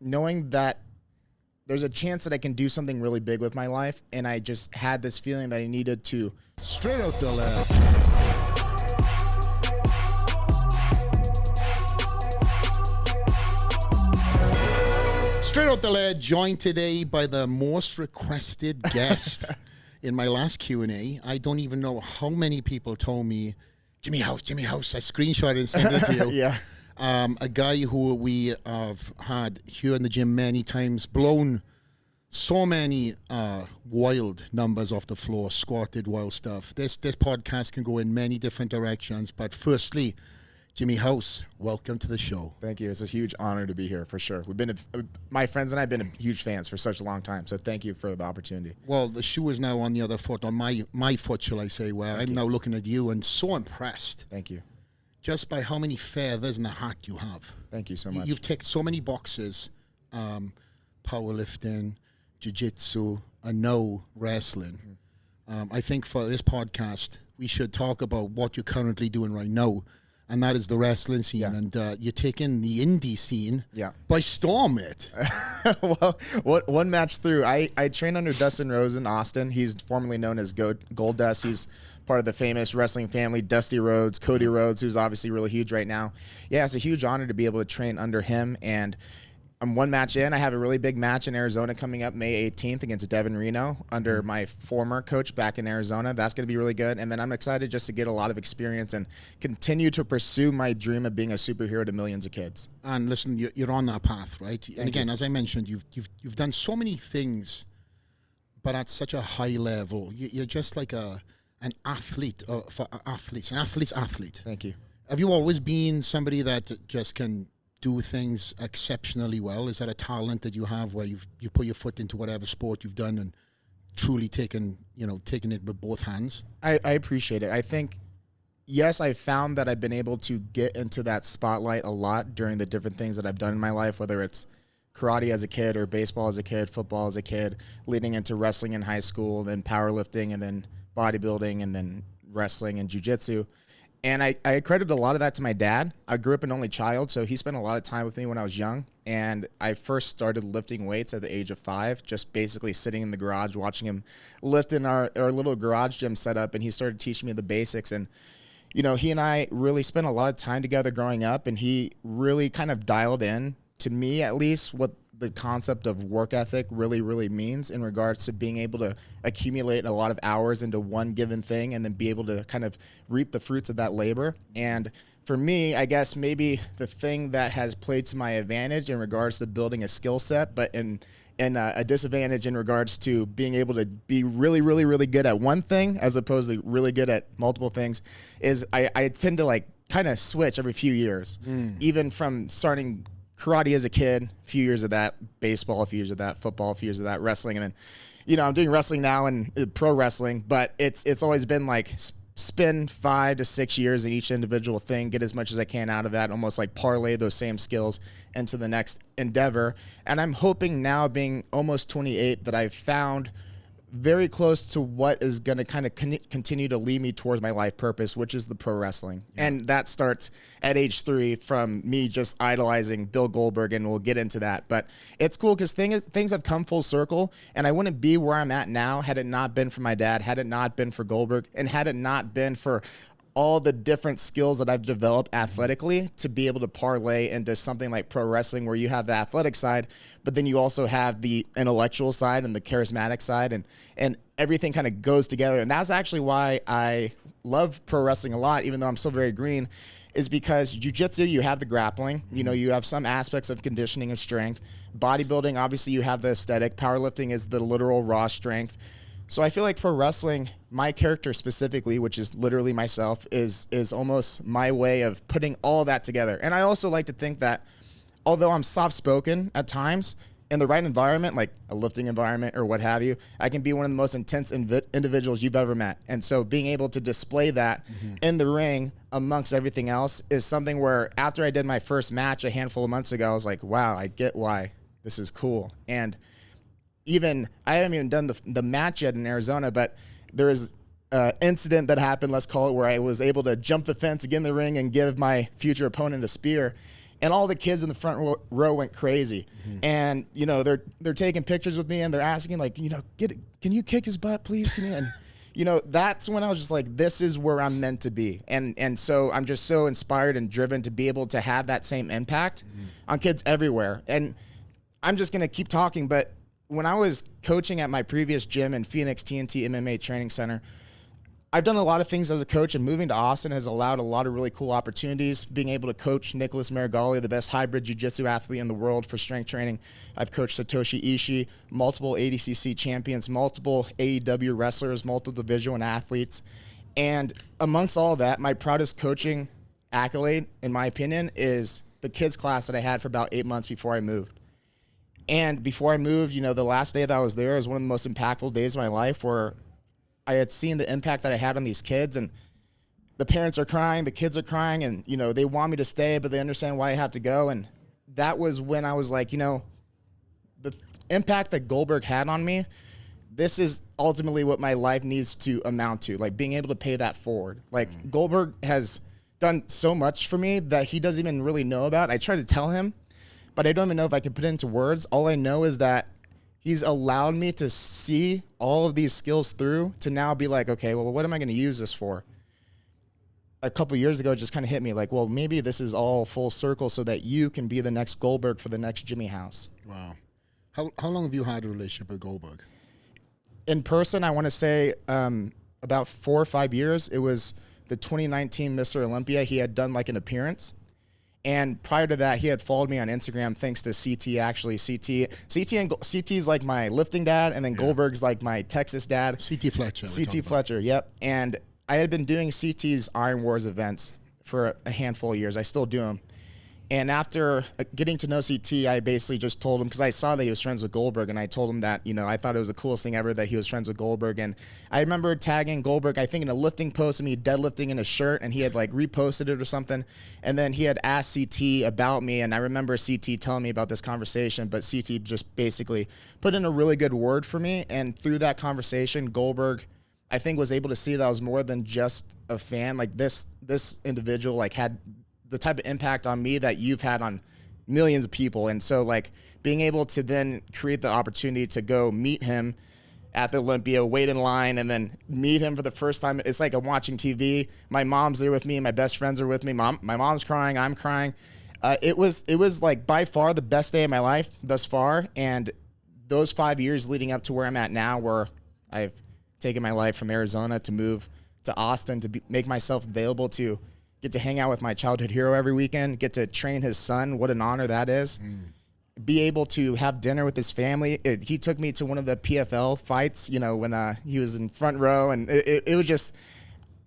knowing that there's a chance that I can do something really big with my life, and I just had this feeling that I needed to straight out the lab. Straight out the lead, joined today by the most requested guest in my last Q&A. I don't even know how many people told me, Jimmy House. I screenshotted and sent it to you. Yeah. A guy who we have had here in the gym many times, blown so many wild numbers off the floor, squatted wild stuff. This podcast can go in many different directions, but firstly, Jimmy House, welcome to the show. Thank you. It's a huge honor to be here, for sure. My friends and I have been huge fans for such a long time, so thank you for the opportunity. Well, the shoe is now on the other foot, on my foot, shall I say, where I'm now looking at you and so impressed. Thank you. Just by how many feathers in the hat you have. Thank you so much. You've ticked so many boxes, powerlifting, jiu-jitsu, and now wrestling. I think for this podcast, we should talk about what you're currently doing right now, and that is the wrestling scene. Yeah. And you're taking the indie scene by storm, mate. Well, one match through, I trained under Dustin Rhodes in Austin. He's formerly known as Gold Dust. He's part of the famous wrestling family, Dusty Rhodes, Cody Rhodes, who's obviously really huge right now. Yeah, it's a huge honor to be able to train under him. And I'm one match in. I have a really big match in Arizona coming up May 18th against Devin Reno under my former coach back in Arizona. That's going to be really good. And then I'm excited just to get a lot of experience and continue to pursue my dream of being a superhero to millions of kids. And listen, you're on that path, right? And again, as I mentioned, you've done so many things, but at such a high level. You're just like an athlete for athletes, an athlete's athlete. Thank you. Have you always been somebody that just can do things exceptionally well? Is that a talent that you have where you put your foot into whatever sport you've done and truly taken it with both hands? I appreciate it. I think, yes, I found that I've been able to get into that spotlight a lot during the different things that I've done in my life, whether it's karate as a kid or baseball as a kid, football as a kid, leading into wrestling in high school, then powerlifting, and then bodybuilding, and then wrestling and jiu-jitsu. And I accredit a lot of that to my dad. I grew up an only child, so he spent a lot of time with me when I was young. And I first started lifting weights at the age of 5, just basically sitting in the garage, watching him lift in our little garage gym setup. And he started teaching me the basics. And, he and I really spent a lot of time together growing up. And he really kind of dialed in, to me at least, what the concept of work ethic really, really means in regards to being able to accumulate a lot of hours into one given thing and then be able to kind of reap the fruits of that labor. And for me, I guess maybe the thing that has played to my advantage in regards to building a skill set, but in a disadvantage in regards to being able to be really, really, really good at one thing as opposed to really good at multiple things, is I tend to kind of switch every few years, even from starting karate as a kid, a few years of that, baseball, a few years of that, football, a few years of that, wrestling. And then, I'm doing wrestling now and pro wrestling, but it's always been spend 5 to 6 years in each individual thing, get as much as I can out of that, almost parlay those same skills into the next endeavor. And I'm hoping now, being almost 28, that I've found very close to what is going to kind of continue to lead me towards my life purpose, which is the pro wrestling. Yeah. And that starts at age 3 from me just idolizing Bill Goldberg, and we'll get into that. But it's cool because things have come full circle, and I wouldn't be where I'm at now had it not been for my dad, had it not been for Goldberg, and had it not been for all the different skills that I've developed athletically to be able to parlay into something like pro wrestling, where you have the athletic side, but then you also have the intellectual side and the charismatic side, and everything kind of goes together. And that's actually why I love pro wrestling a lot, even though I'm still very green, is because jiu-jitsu, you have the grappling, you have some aspects of conditioning and strength. Bodybuilding, obviously you have the aesthetic. Powerlifting is the literal raw strength. So I feel like pro wrestling, my character specifically, which is literally myself, is almost my way of putting all that together. And I also like to think that although I'm soft-spoken at times, in the right environment, like a lifting environment or what have you, I can be one of the most intense individuals you've ever met. And so being able to display that in the ring amongst everything else is something where, after I did my first match a handful of months ago, I was like, wow, I get why this is cool. And I haven't even done the match yet in Arizona, but there is an incident that happened, let's call it, where I was able to jump the fence, get in the ring, and give my future opponent a spear. And all the kids in the front row went crazy. And, you know, they're taking pictures with me and they're asking like, you know, can you kick his butt, please? Can you? And, you know, that's when I was just like, this is where I'm meant to be. And so I'm just so inspired and driven to be able to have that same impact on kids everywhere. And I'm just going to keep talking, but when I was coaching at my previous gym in Phoenix TNT MMA Training Center, I've done a lot of things as a coach, and moving to Austin has allowed a lot of really cool opportunities. Being able to coach Nicholas Marigali, the best hybrid jiu-jitsu athlete in the world for strength training. I've coached Satoshi Ishii, multiple ADCC champions, multiple AEW wrestlers, multiple Division I athletes. And amongst all that, my proudest coaching accolade, in my opinion, is the kids class that I had for about 8 months before I moved. And before I moved, you know, the last day that I was there was one of the most impactful days of my life, where I had seen the impact that I had on these kids, and the parents are crying, the kids are crying, and, you know, they want me to stay, but they understand why I have to go. And that was when I was like, you know, the impact that Goldberg had on me, this is ultimately what my life needs to amount to, like being able to pay that forward. Like Goldberg has done so much for me that he doesn't even really know about. I try to tell him, but I don't even know if I can put it into words. All I know is that he's allowed me to see all of these skills through to now be like, okay, well, what am I going to use this for? A couple years ago, it just kind of hit me like, well, maybe this is all full circle so that you can be the next Goldberg for the next Jimmy House. Wow. How long have you had a relationship with Goldberg? In person, I want to say about 4 or 5 years. It was the 2019 Mr. Olympia. He had done like an appearance. And prior to that, he had followed me on Instagram thanks to CT, actually. CT's like my lifting dad, and then Goldberg's like my Texas dad. CT Fletcher. Fletcher, yep. And I had been doing CT's Iron Wars events for a handful of years. I still do them. And after getting to know CT, I basically just told him, because I saw that he was friends with Goldberg, and I told him that, you know, I thought it was the coolest thing ever that he was friends with Goldberg. And I remember tagging Goldberg, I think, in a lifting post of me deadlifting in a shirt, and he had like reposted it or something. And then he had asked CT about me, and I remember CT telling me about this conversation, but CT just basically put in a really good word for me. And through that conversation, Goldberg, I think, was able to see that I was more than just a fan. Like this individual like had the type of impact on me that you've had on millions of people. And so like being able to then create the opportunity to go meet him at the Olympia, wait in line, and then meet him for the first time. It's like I'm watching TV. My mom's there with me. My best friends are with me. My mom's crying. I'm crying. It was like by far the best day of my life thus far. And those 5 years leading up to where I'm at now, where I've taken my life from Arizona to move to Austin to make myself available to get to hang out with my childhood hero every weekend, get to train his son. What an honor that is. Be able to have dinner with his family. He took me to one of the PFL fights, you know, when he was in front row. And it was just,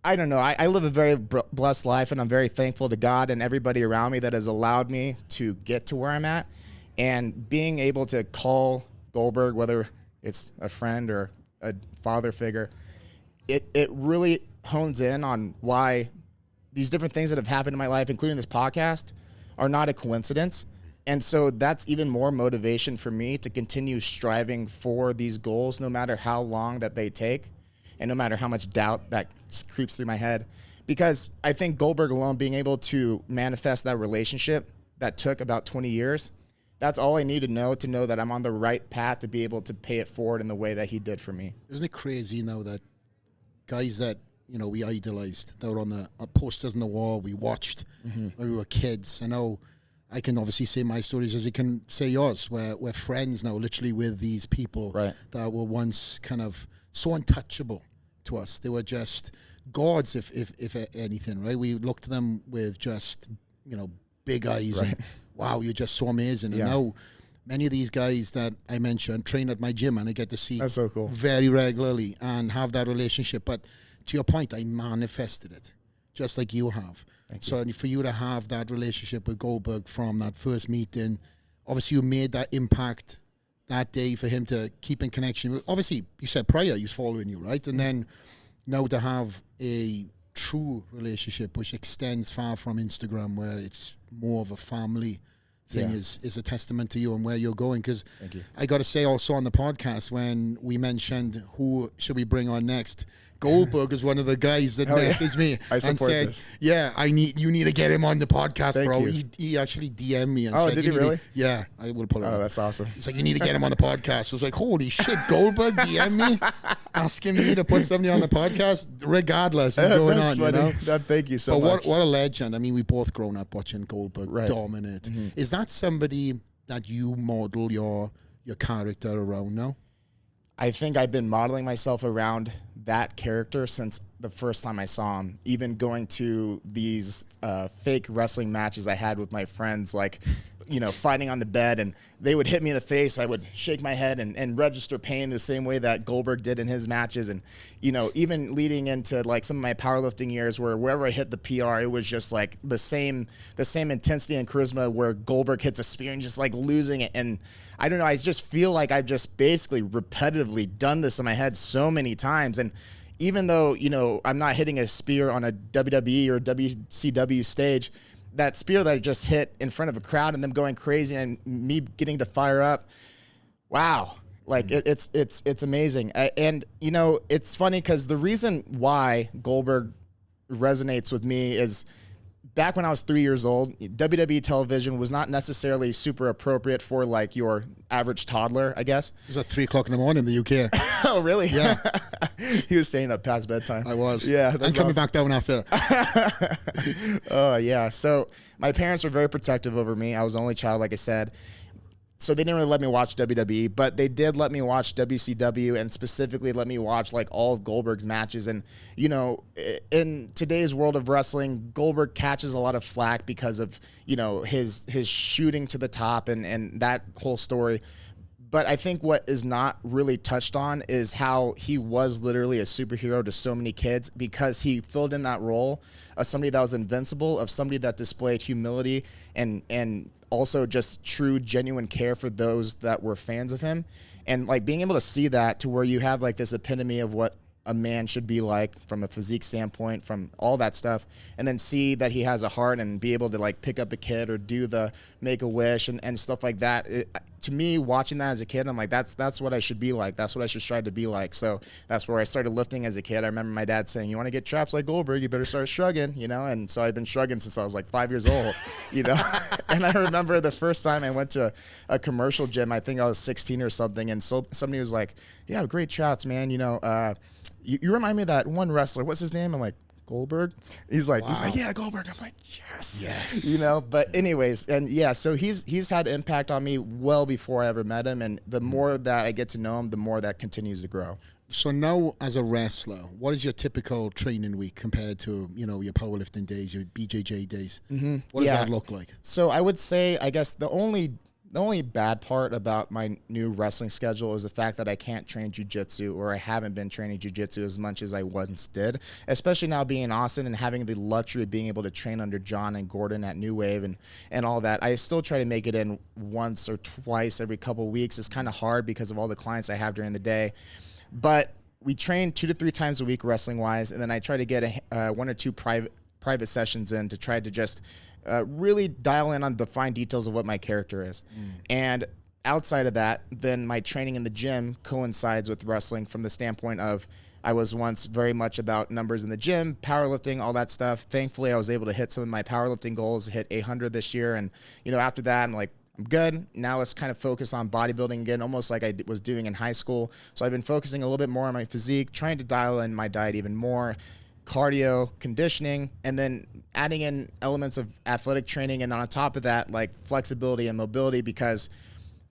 I don't know. I live a very blessed life, and I'm very thankful to God and everybody around me that has allowed me to get to where I'm at. And being able to call Goldberg, whether it's a friend or a father figure, it really hones in on why these different things that have happened in my life, including this podcast, are not a coincidence. And so that's even more motivation for me to continue striving for these goals, no matter how long that they take and no matter how much doubt that creeps through my head. Because I think Goldberg alone, being able to manifest that relationship that took about 20 years, that's all I need to know that I'm on the right path to be able to pay it forward in the way that he did for me. Isn't it crazy now that guys that, you know, we idolized, that were on the posters on the wall, we watched when we were kids. I know I can obviously say my stories as you can say yours. We're friends now, literally, with these people that were once kind of so untouchable to us. They were just gods, if anything, right? We looked at them with just, you know, big eyes and, wow, you're just so amazing. And now many of these guys that I mentioned train at my gym, and I get to see That's so cool. very regularly and have that relationship. But to your point, I manifested it, just like you have. So for you to have that relationship with Goldberg from that first meeting, obviously you made that impact that day for him to keep in connection. Obviously, you said prior he was following you, right? And then now to have a true relationship which extends far from Instagram, where it's more of a family thing, is a testament to you and where you're going. Because I got to say also on the podcast, when we mentioned who should we bring on next, Goldberg is one of the guys that messaged me and said, this. "Yeah, you need to get him on the podcast, Thank bro." you. He actually DM'd me and Oh, said, did he really? Yeah, I will pull it. Oh, that's awesome. He's like, "You need to get him on the podcast." I was like, "Holy shit, Goldberg DM me, asking me to put somebody on the podcast." Regardless, it's going on, funny. you know. Thank you so much. What a legend! I mean, we both grown up watching Goldberg dominate. Mm-hmm. Is that somebody that you model your character around now? I think I've been modeling myself around that character since the first time I saw him. Even going to these fake wrestling matches I had with my friends, like, you know, fighting on the bed, and they would hit me in the face. I would shake my head and register pain the same way that Goldberg did in his matches. And, you know, even leading into like some of my powerlifting years where wherever I hit the PR, it was just like the same intensity and charisma where Goldberg hits a spear and just like losing it. And I don't know, I just feel like I've just basically repetitively done this in my head so many times. And even though, you know, I'm not hitting a spear on a WWE or WCW stage, that spear that I just hit in front of a crowd and them going crazy and me getting to fire up, wow. Like it's amazing. And you know, it's funny because the reason why Goldberg resonates with me is back when I was 3 years old, WWE television was not necessarily super appropriate for like your average toddler, I guess. It was at 3 o'clock in the morning in the UK. Oh, really? Yeah. He was staying up past bedtime. I was. Yeah. I'm coming back down after. Oh, yeah. So my parents were very protective over me. I was the only child, like I said. So they didn't really let me watch WWE, but they did let me watch WCW and specifically let me watch like all of Goldberg's matches. And, you know, in today's world of wrestling, Goldberg catches a lot of flack because of, you know, his shooting to the top and that whole story. But I think what is not really touched on is how he was literally a superhero to so many kids because he filled in that role of somebody that was invincible, of somebody that displayed humility and also just true, genuine care for those that were fans of him. And like being able to see that to where you have like this epitome of what a man should be like from a physique standpoint, from all that stuff, and then see that he has a heart and be able to like pick up a kid or do the Make-A-Wish and stuff like that. To me, watching that as a kid, I'm like, that's what I should be like. That's what I should strive to be like. So that's where I started lifting as a kid. I remember my dad saying, "You want to get traps like Goldberg, you better start shrugging," you know? And so I've been shrugging since I was like 5 years old, you know? And I remember the first time I went to a commercial gym, I think I was 16 or something, and so somebody was like, "Yeah, great traps, man. You know, you remind me of that one wrestler. What's his name?" I'm like, "Goldberg." He's like, "Yeah, Goldberg." I'm like, yes, you know. But anyways, and yeah, so he's had impact on me well before I ever met him, and the more that I get to know him, the more that continues to grow. So now, as a wrestler, what is your typical training week compared to, you know, your powerlifting days, your BJJ days? Mm-hmm. What does that look like? So I would say, I guess the only bad part about my new wrestling schedule is the fact that I can't train jiu-jitsu, or I haven't been training jiu-jitsu as much as I once did, especially now being in Austin and having the luxury of being able to train under John and Gordon at New Wave and all that. I still try to make it in once or twice every couple of weeks. It's kind of hard because of all the clients I have during the day. But we train 2 to 3 times a week wrestling-wise, and then I try to get 1 or 2 private sessions in to try to just really dial in on the fine details of what my character is. And outside of that, then my training in the gym coincides with wrestling from the standpoint of I was once very much about numbers in the gym, powerlifting, all that stuff. Thankfully, I was able to hit some of my powerlifting goals, hit 800 this year. And, you know, after that, I'm like, I'm good. Now let's kind of focus on bodybuilding again, almost like I was doing in high school. So I've been focusing a little bit more on my physique, trying to dial in my diet even more, cardio, conditioning, and then adding in elements of athletic training. And then on top of that, like flexibility and mobility, because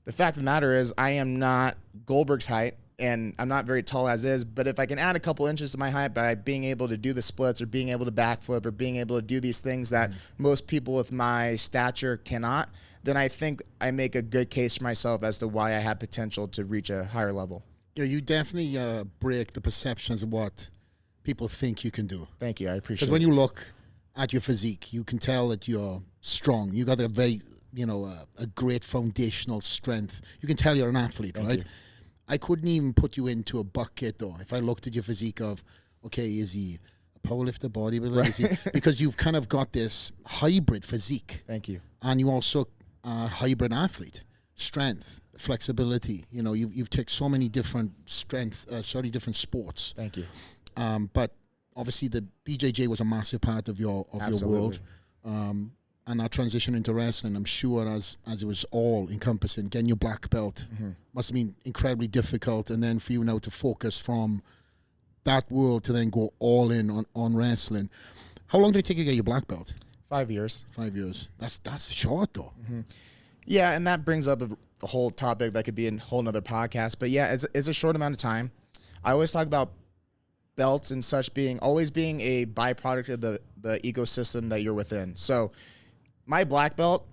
the fact of the matter is I am not Goldberg's height and I'm not very tall as is. But if I can add a couple inches to my height by being able to do the splits or being able to backflip or being able to do these things that most people with my stature cannot, then I think I make a good case for myself as to why I have potential to reach a higher level. Yeah, you definitely break the perceptions of what people think you can do. Thank you. I appreciate it. Because when you look at your physique, you can tell that you're strong. You got a very, you know, a great foundational strength. You can tell you're an athlete, right? I couldn't even put you into a bucket, though, if I looked at your physique of, okay, is he a powerlifter, bodybuilder? Right. Is he, because you've kind of got this hybrid physique. Thank you. And you also hybrid athlete, strength, flexibility. You know, you've taken so many different different sports. Thank you. But obviously the BJJ was a massive part of your world. And that transition into wrestling, I'm sure, as it was all encompassing, getting your black belt must have been incredibly difficult. And then for you now to focus from that world to then go all in on wrestling. How long did it take you to get your black belt? 5 years. 5 years. That's short, though. Yeah, and that brings up a whole topic that could be a whole nother podcast. But yeah, it's a short amount of time. I always talk about belts and such always being a byproduct of the ecosystem that you're within. So my black belt,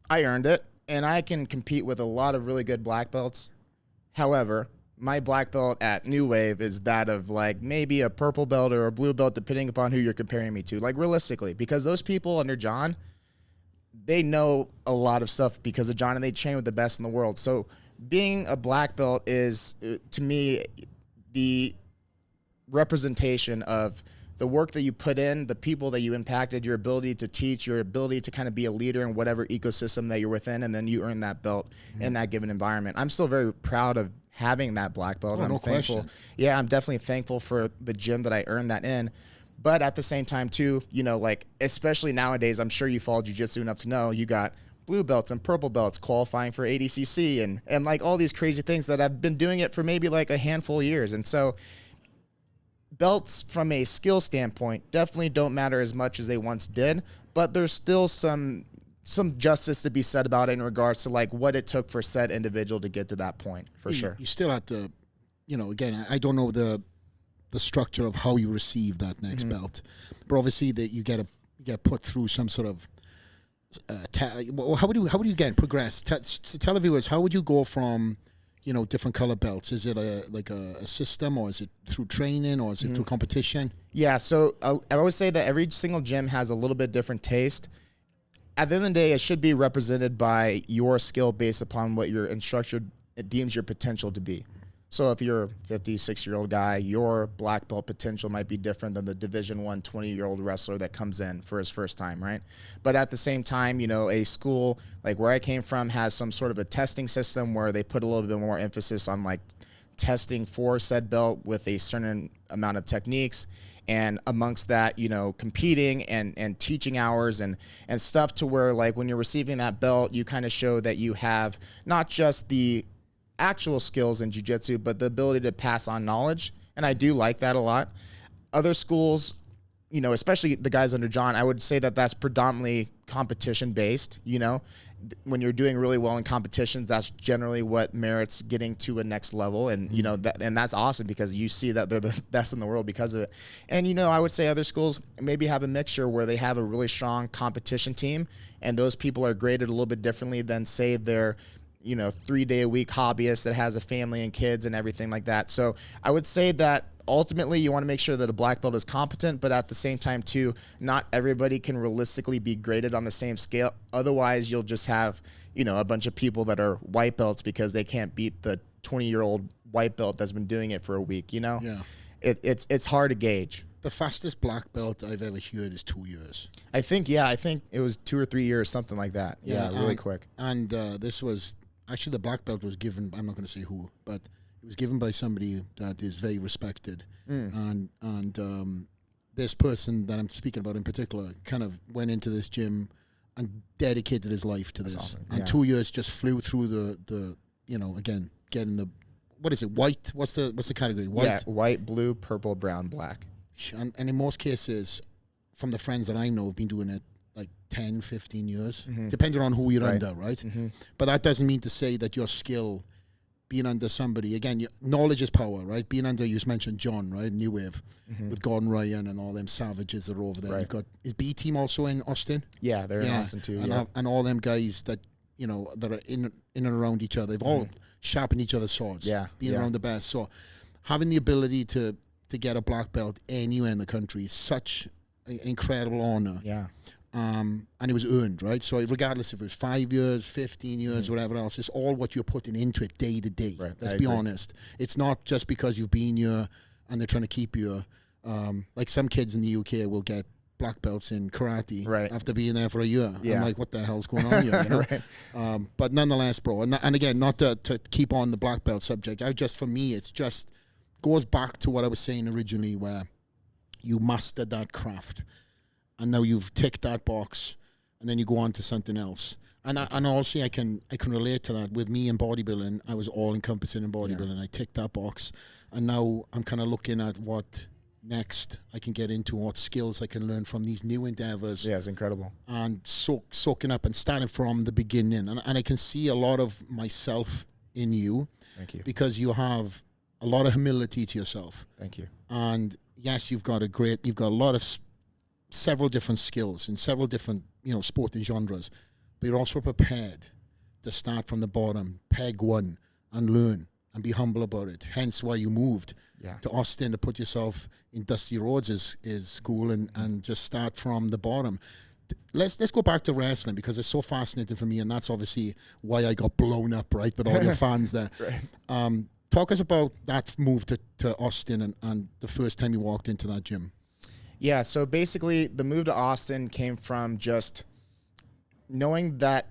I earned it, and I can compete with a lot of really good black belts. However, my black belt at New Wave is that of like maybe a purple belt or a blue belt, depending upon who you're comparing me to. Like realistically, because those people under John, they know a lot of stuff because of John, and they train with the best in the world. So being a black belt is, to me, the representation of the work that you put in, the people that you impacted, your ability to teach, your ability to kind of be a leader in whatever ecosystem that you're within, and then you earn that belt in that given environment. I'm still very proud of having that black belt. Oh, I'm no thankful. question. Yeah, I'm definitely thankful for the gym that I earned that in. But at the same time, too, like, especially nowadays, I'm sure you follow jiu-jitsu enough to know you got blue belts and purple belts qualifying for ADCC and like all these crazy things that I've been doing it for maybe like a handful of years. And so belts from a skill standpoint definitely don't matter as much as they once did, but there's still some justice to be said about it in regards to like what it took for said individual to get to that point, for sure. You still have to, again, I don't know the structure of how you receive that next belt, but obviously that you get put through some sort of how would you get progress? Tell the viewers, how would you go from different color belts? Is it a system, or is it through training, or is it through competition? Yeah, so I always say that every single gym has a little bit different taste. At the end of the day, it should be represented by your skill based upon what your instructor deems your potential to be. So if you're a 56-year-old guy, your black belt potential might be different than the Division I 20-year-old wrestler that comes in for his first time, right? But at the same time, a school like where I came from has some sort of a testing system where they put a little bit more emphasis on like testing for said belt with a certain amount of techniques. And amongst that, competing and teaching hours and stuff to where like when you're receiving that belt, you kind of show that you have not just the actual skills in jiu-jitsu, but the ability to pass on knowledge. And I do like that a lot. Other schools, especially the guys under John, I would say that that's predominantly competition based. When you're doing really well in competitions, that's generally what merits getting to a next level. And, and that's awesome because you see that they're the best in the world because of it. And, I would say other schools maybe have a mixture where they have a really strong competition team, and those people are graded a little bit differently than, say, their 3-day-a-week hobbyist that has a family and kids and everything like that. So I would say that ultimately you want to make sure that a black belt is competent, but at the same time too, not everybody can realistically be graded on the same scale. Otherwise you'll just have, a bunch of people that are white belts because they can't beat the 20-year-old white belt that's been doing it for a week, Yeah. It's hard to gauge. The fastest black belt I've ever heard is 2 years. I think it was 2 or 3 years, something like that. Yeah, really quick. And this was actually, the black belt was given, I'm not going to say who, but it was given by somebody that is very respected. And this person that I'm speaking about in particular kind of went into this gym and dedicated his life to this. Awesome. And 2 years just flew through the again, getting the, what is it, white? What's the category? White? Yeah, white, blue, purple, brown, black. And in most cases, from the friends that I know, have been doing it like 10, 15 years, depending on who you're under, right? But that doesn't mean to say that your skill, being under somebody, again, knowledge is power, right? Being under, you just mentioned John, right? New Wave, with Gordon Ryan and all them savages that are over there. Right. You've got, is B Team also in Austin? Yeah, they're in Austin too. And all them guys that, that are in and around each other, they've all sharpened each other's swords, being around the best. So having the ability to get a black belt anywhere in the country is such an incredible honor. Yeah. And it was earned, right? So regardless if it was 5 years, 15 years, whatever else, it's all what you're putting into it day to day. Right. Let's be honest. It's not just because you've been here and they're trying to keep you. Like some kids in the UK will get black belts in karate after being there for a year. Yeah. I'm like, what the hell's going on here? But nonetheless, bro, and again, not to keep on the black belt subject, for me, it's just goes back to what I was saying originally, where you mastered that craft, and now you've ticked that box, and then you go on to something else. And also I can relate to that. With me in bodybuilding, I was all encompassing in bodybuilding. I ticked that box, and now I'm kind of looking at what next I can get into, what skills I can learn from these new endeavors. Yeah, it's incredible. And soaking up and starting from the beginning. And I can see a lot of myself in you. Thank you. Because you have a lot of humility to yourself. Thank you. And yes, you've got a lot of several different skills in several different, sporting genres. But you're also prepared to start from the bottom, peg one, and learn and be humble about it. Hence why you moved to Austin to put yourself in Dusty Rhodes' school and just start from the bottom. Let's go back to wrestling, because it's so fascinating for me, and that's obviously why I got blown up, right, with all your fans there. Right. Talk us about that move to Austin and the first time you walked into that gym. Yeah, so basically the move to Austin came from just knowing that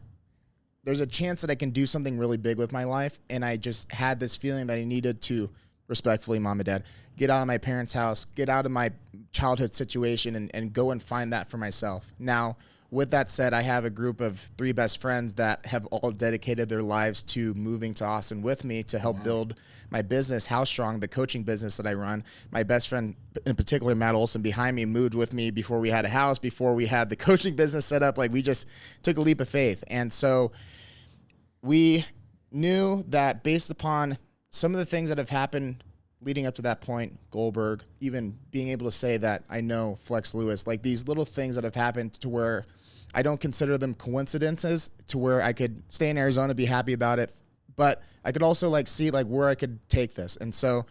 there's a chance that I can do something really big with my life, and I just had this feeling that I needed to, respectfully, Mom and Dad, get out of my parents' house, get out of my childhood situation, and go and find that for myself. Now, with that said, I have a group of 3 best friends that have all dedicated their lives to moving to Austin with me to help build my business, House Strong, the coaching business that I run. My best friend, in particular, Matt Olson, behind me, moved with me before we had a house, before we had the coaching business set up. Like, we just took a leap of faith. And so we knew that based upon some of the things that have happened leading up to that point, Goldberg, even being able to say that I know Flex Lewis, like these little things that have happened to where I don't consider them coincidences, to where I could stay in Arizona, be happy about it, but I could also see where I could take this. And so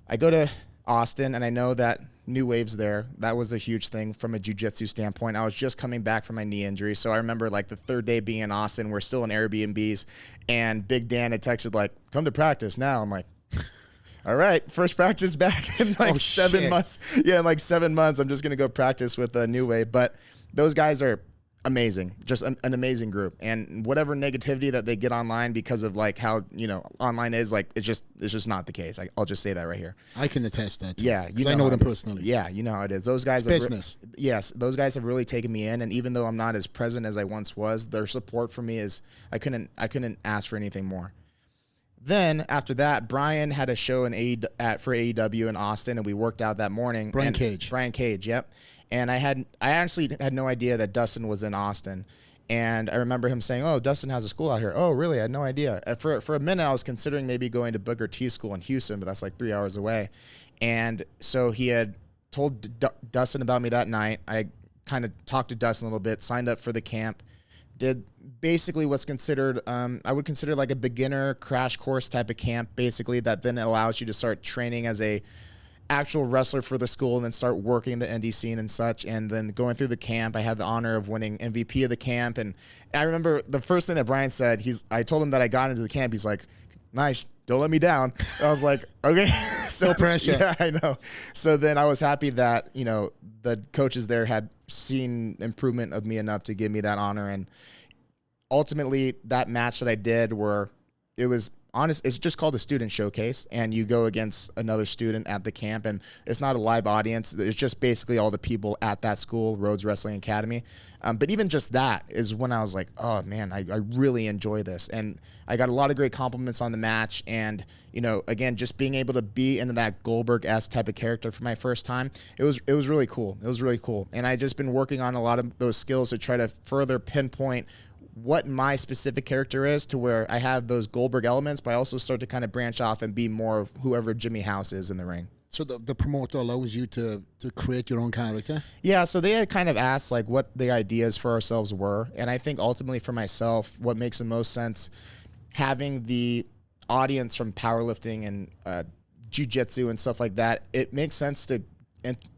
I go to Austin, and I know that New Wave's there. That was a huge thing from a jiu-jitsu standpoint. I was just coming back from my knee injury, so I remember the third day being in Austin. We're still in Airbnbs, and Big Dan had texted come to practice now. I'm like, all right, first practice back in 7 months. Yeah, in 7 months, I'm just going to go practice with New Wave. But those guys are amazing, just an amazing group. And whatever negativity that they get online because of how, online is, it's just not the case. I'll just say that right here. I can attest that. Yeah. I know them personally. Yeah, you know how it is. Those guys business. Yes, those guys have really taken me in. And even though I'm not as present as I once was, their support for me is, I couldn't ask for anything more. Then after that, Brian had a show for AEW in Austin, and we worked out that morning. Brian Cage, yep. And I actually had no idea that Dustin was in Austin. And I remember him saying, "Oh, Dustin has a school out here." Oh, really? I had no idea. For a minute, I was considering maybe going to Booker T School in Houston, but that's 3 hours away. And so he had told Dustin about me that night. I kind of talked to Dustin a little bit, signed up for the camp, did basically what's considered, I would consider a beginner crash course type of camp, basically, that then allows you to start training as a actual wrestler for the school and then start working the indie scene and such. And then going through the camp, I had the honor of winning MVP of the camp. And I remember the first thing that Brian said, I told him that I got into the camp. He's like, "Nice, don't let me down." I was like, okay. So no pressure. Yeah, I know. So then I was happy that, the coaches there had seen improvement of me enough to give me that honor. And ultimately, that match that I did, where it was honest, it's just called a student showcase, and you go against another student at the camp, and it's not a live audience. It's just basically all the people at that school, Rhodes Wrestling Academy. But even just that is when I was like, oh man, I really enjoy this. And I got a lot of great compliments on the match. And, again, just being able to be into that Goldberg-esque type of character for my first time, it was really cool. It was really cool. And I just been working on a lot of those skills to try to further pinpoint what my specific character is, to where I have those Goldberg elements, but I also start to kind of branch off and be more of whoever Jimmy House is in the ring. So the promoter allows you to create your own character? Yeah, so they had kind of asked what the ideas for ourselves were. And I think ultimately for myself, what makes the most sense, having the audience from powerlifting and jiu-jitsu and stuff like that, it makes sense to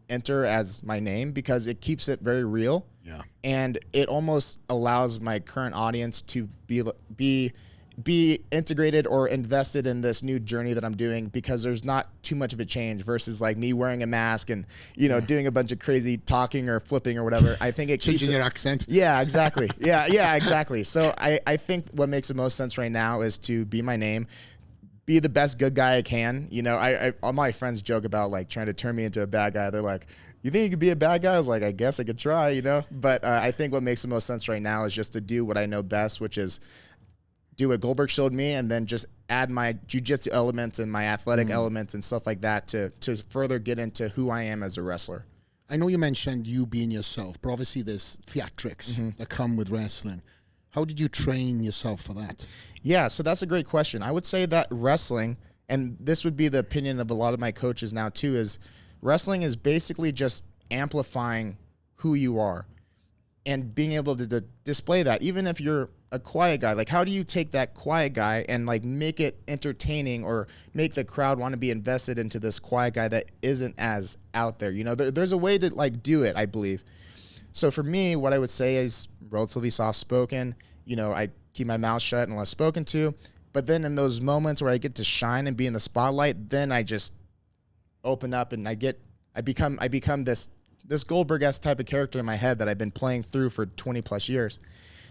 enter as my name because it keeps it very real. Yeah. And it almost allows my current audience to be integrated or invested in this new journey that I'm doing, because there's not too much of a change versus me wearing a mask and, doing a bunch of crazy talking or flipping or whatever. I think it keeps changing your accent. Yeah, exactly. Yeah, exactly. So I think what makes the most sense right now is to be my name, be the best good guy I can. You know, I all my friends joke about like trying to turn me into a bad guy. They're like, you think you could be a bad guy? I was like, I guess I could try, you know? But I think what makes the most sense right now is just to do what I know best, which is do what Goldberg showed me, and then just add my jiu-jitsu elements and my athletic elements and stuff like that to further get into who I am as a wrestler. I know you mentioned you being yourself, but obviously there's theatrics that come with wrestling. How did you train yourself for that? Yeah, so that's a great question. I would say that wrestling, and this would be the opinion of a lot of my coaches now too, is wrestling is basically just amplifying who you are and being able to display that, even if you're a quiet guy. Like, how do you take that quiet guy and like make it entertaining or make the crowd want to be invested into this quiet guy that isn't as out there? You know, there's a way to like do it, I believe. So for me, what I would say is relatively soft-spoken. You know, I keep my mouth shut unless spoken to. But then in those moments where I get to shine and be in the spotlight, then I just open up and I become this Goldberg-esque type of character in my head that I've been playing through for 20 plus years.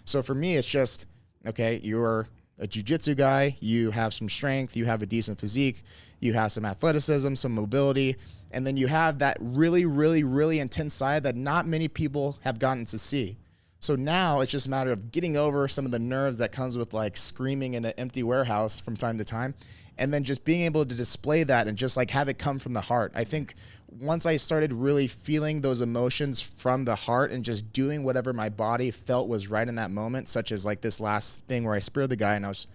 So for me, it's just, okay, you're a jiu-jitsu guy, you have some strength, you have a decent physique, you have some athleticism, some mobility, and then you have that really, really, really intense side that not many people have gotten to see. So now it's just a matter of getting over some of the nerves that comes with like screaming in an empty warehouse from time to time, and then just being able to display that and just like have it come from the heart. I think once I started really feeling those emotions from the heart and just doing whatever my body felt was right in that moment, such as like this last thing where I speared the guy and I was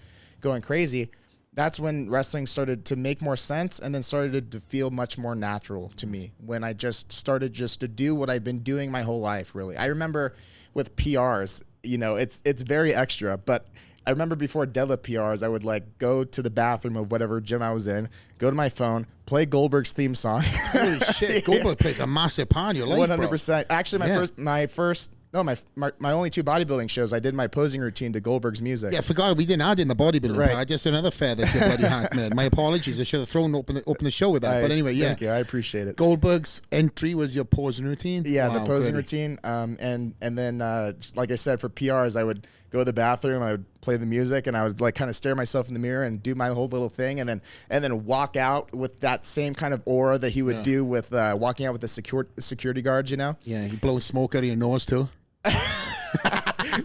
going crazy, that's when wrestling started to make more sense and then started to feel much more natural to me, when I just started just to do what I've been doing my whole life, really. I remember with PRs, you know, it's very extra, but I remember before deadlift PRs, I would like go to the bathroom of whatever gym I was in, go to my phone, play Goldberg's theme song. Holy shit, Goldberg plays a massive part in your life, 100%. Actually, my only two bodybuilding shows, I did my posing routine to Goldberg's music. Yeah, I forgot we didn't add in the bodybuilding right. part. Just another feather to your bloody hat, man. My apologies. I should have open the show with that. But anyway, yeah. Thank you. I appreciate it. Goldberg's entry was your posing routine? Yeah, wow, the posing routine. And then, like I said, for PRs, I would go to the bathroom, I would play the music, and I would like kind of stare myself in the mirror and do my whole little thing, and then walk out with that same kind of aura that he would do with walking out with the security guards, you know? Yeah, he blows smoke out of your nose too.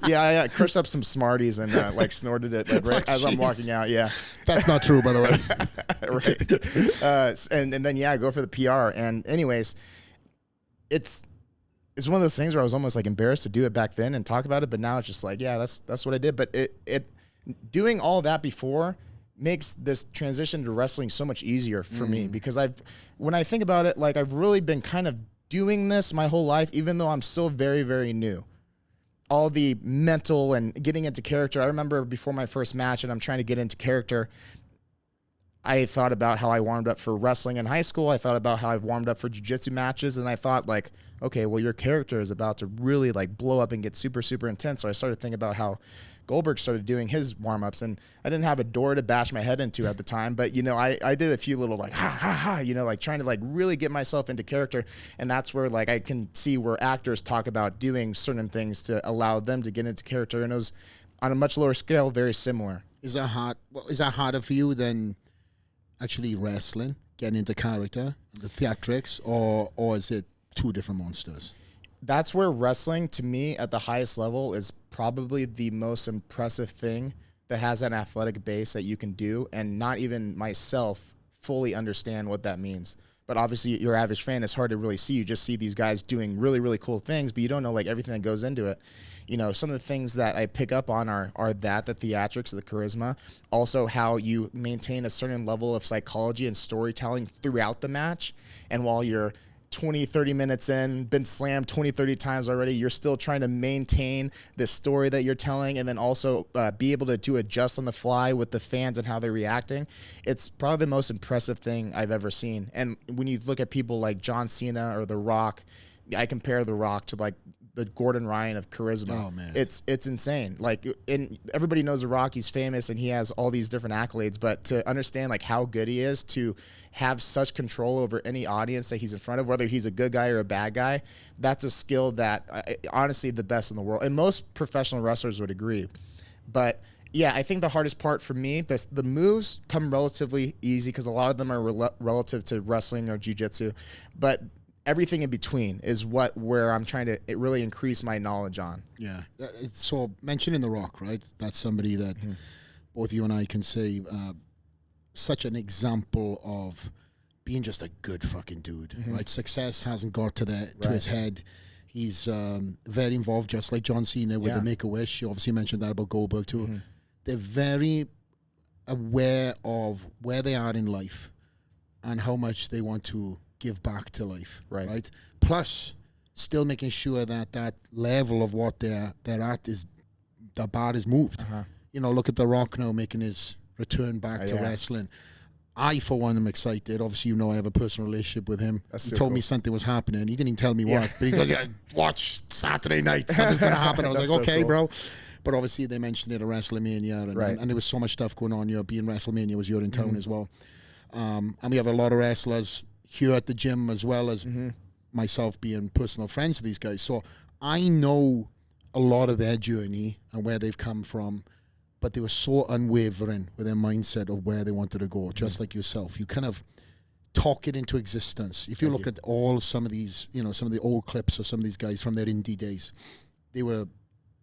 Yeah, I crushed up some Smarties and like snorted it like, right as I'm walking out. Yeah, that's not true, by the way. Right. And then go for the PR. And anyways, it's one of those things where I was almost like embarrassed to do it back then and talk about it, but now it's just like, yeah, that's what I did. But it doing all that before makes this transition to wrestling so much easier for me, because when I think about it, like I've really been kind of doing this my whole life, even though I'm still very, very new. All the mental and getting into character. I remember before my first match and I'm trying to get into character, I thought about how I warmed up for wrestling in high school. I thought about how I've warmed up for jiu-jitsu matches. And I thought like, okay, well, your character is about to really like blow up and get super, super intense. So I started thinking about how Goldberg started doing his warm-ups, and I didn't have a door to bash my head into at the time, but you know, I did a few little like ha ha ha, you know, like trying to like really get myself into character. And that's where like I can see where actors talk about doing certain things to allow them to get into character, and it was on a much lower scale, very similar. Is that hard? Well, is that harder for you than actually wrestling, getting into character, the theatrics, or is it two different monsters? That's where wrestling, to me, at the highest level, is probably the most impressive thing that has an athletic base that you can do, and not even myself fully understand what that means. But obviously, your average fan, it's hard to really see. You just see these guys doing really, really cool things, but you don't know like everything that goes into it. You know, some of the things that I pick up on are the theatrics, the charisma, also how you maintain a certain level of psychology and storytelling throughout the match. And while you're 20, 30 minutes in, been slammed 20, 30 times already, you're still trying to maintain this story that you're telling, and then also be able to adjust on the fly with the fans and how they're reacting. It's probably the most impressive thing I've ever seen. And when you look at people like John Cena or The Rock, I compare The Rock to like the Gordon Ryan of charisma. Oh man, it's insane. Like, and everybody knows The Rock. He's famous and he has all these different accolades. But to understand like how good he is to have such control over any audience that he's in front of, whether he's a good guy or a bad guy, that's a skill that honestly the best in the world. And most professional wrestlers would agree. But Yeah, I think the hardest part for me, the moves come relatively easy because a lot of them are relative to wrestling or jiu-jitsu, but everything in between is where I'm trying to really increase my knowledge on. Yeah. So mentioning The Rock, right? That's somebody that both you and I can say such an example of being just a good fucking dude, right? Success hasn't got to his head. He's very involved, just like John Cena with the Make-A-Wish. You obviously mentioned that about Goldberg too. They're very aware of where they are in life and how much they want to give back to life, right? Plus, still making sure that that level of what they're at is, the bar is moved. You know, look at The Rock now making his return back to wrestling. I, for one, am excited. Obviously, you know I have a personal relationship with him. He told me something was happening. He didn't even tell me what, but he goes, watch Saturday night. Something's going to happen. I was like, okay, bro. But obviously, they mentioned it at WrestleMania, and there was so much stuff going on. You know, being WrestleMania was here in town as well. And we have a lot of wrestlers here at the gym, as well as myself being personal friends with these guys. So I know a lot of their journey and where they've come from, but they were so unwavering with their mindset of where they wanted to go, just like yourself. You kind of talk it into existence. If you look at some of these, you know, some of the old clips of some of these guys from their indie days, they were,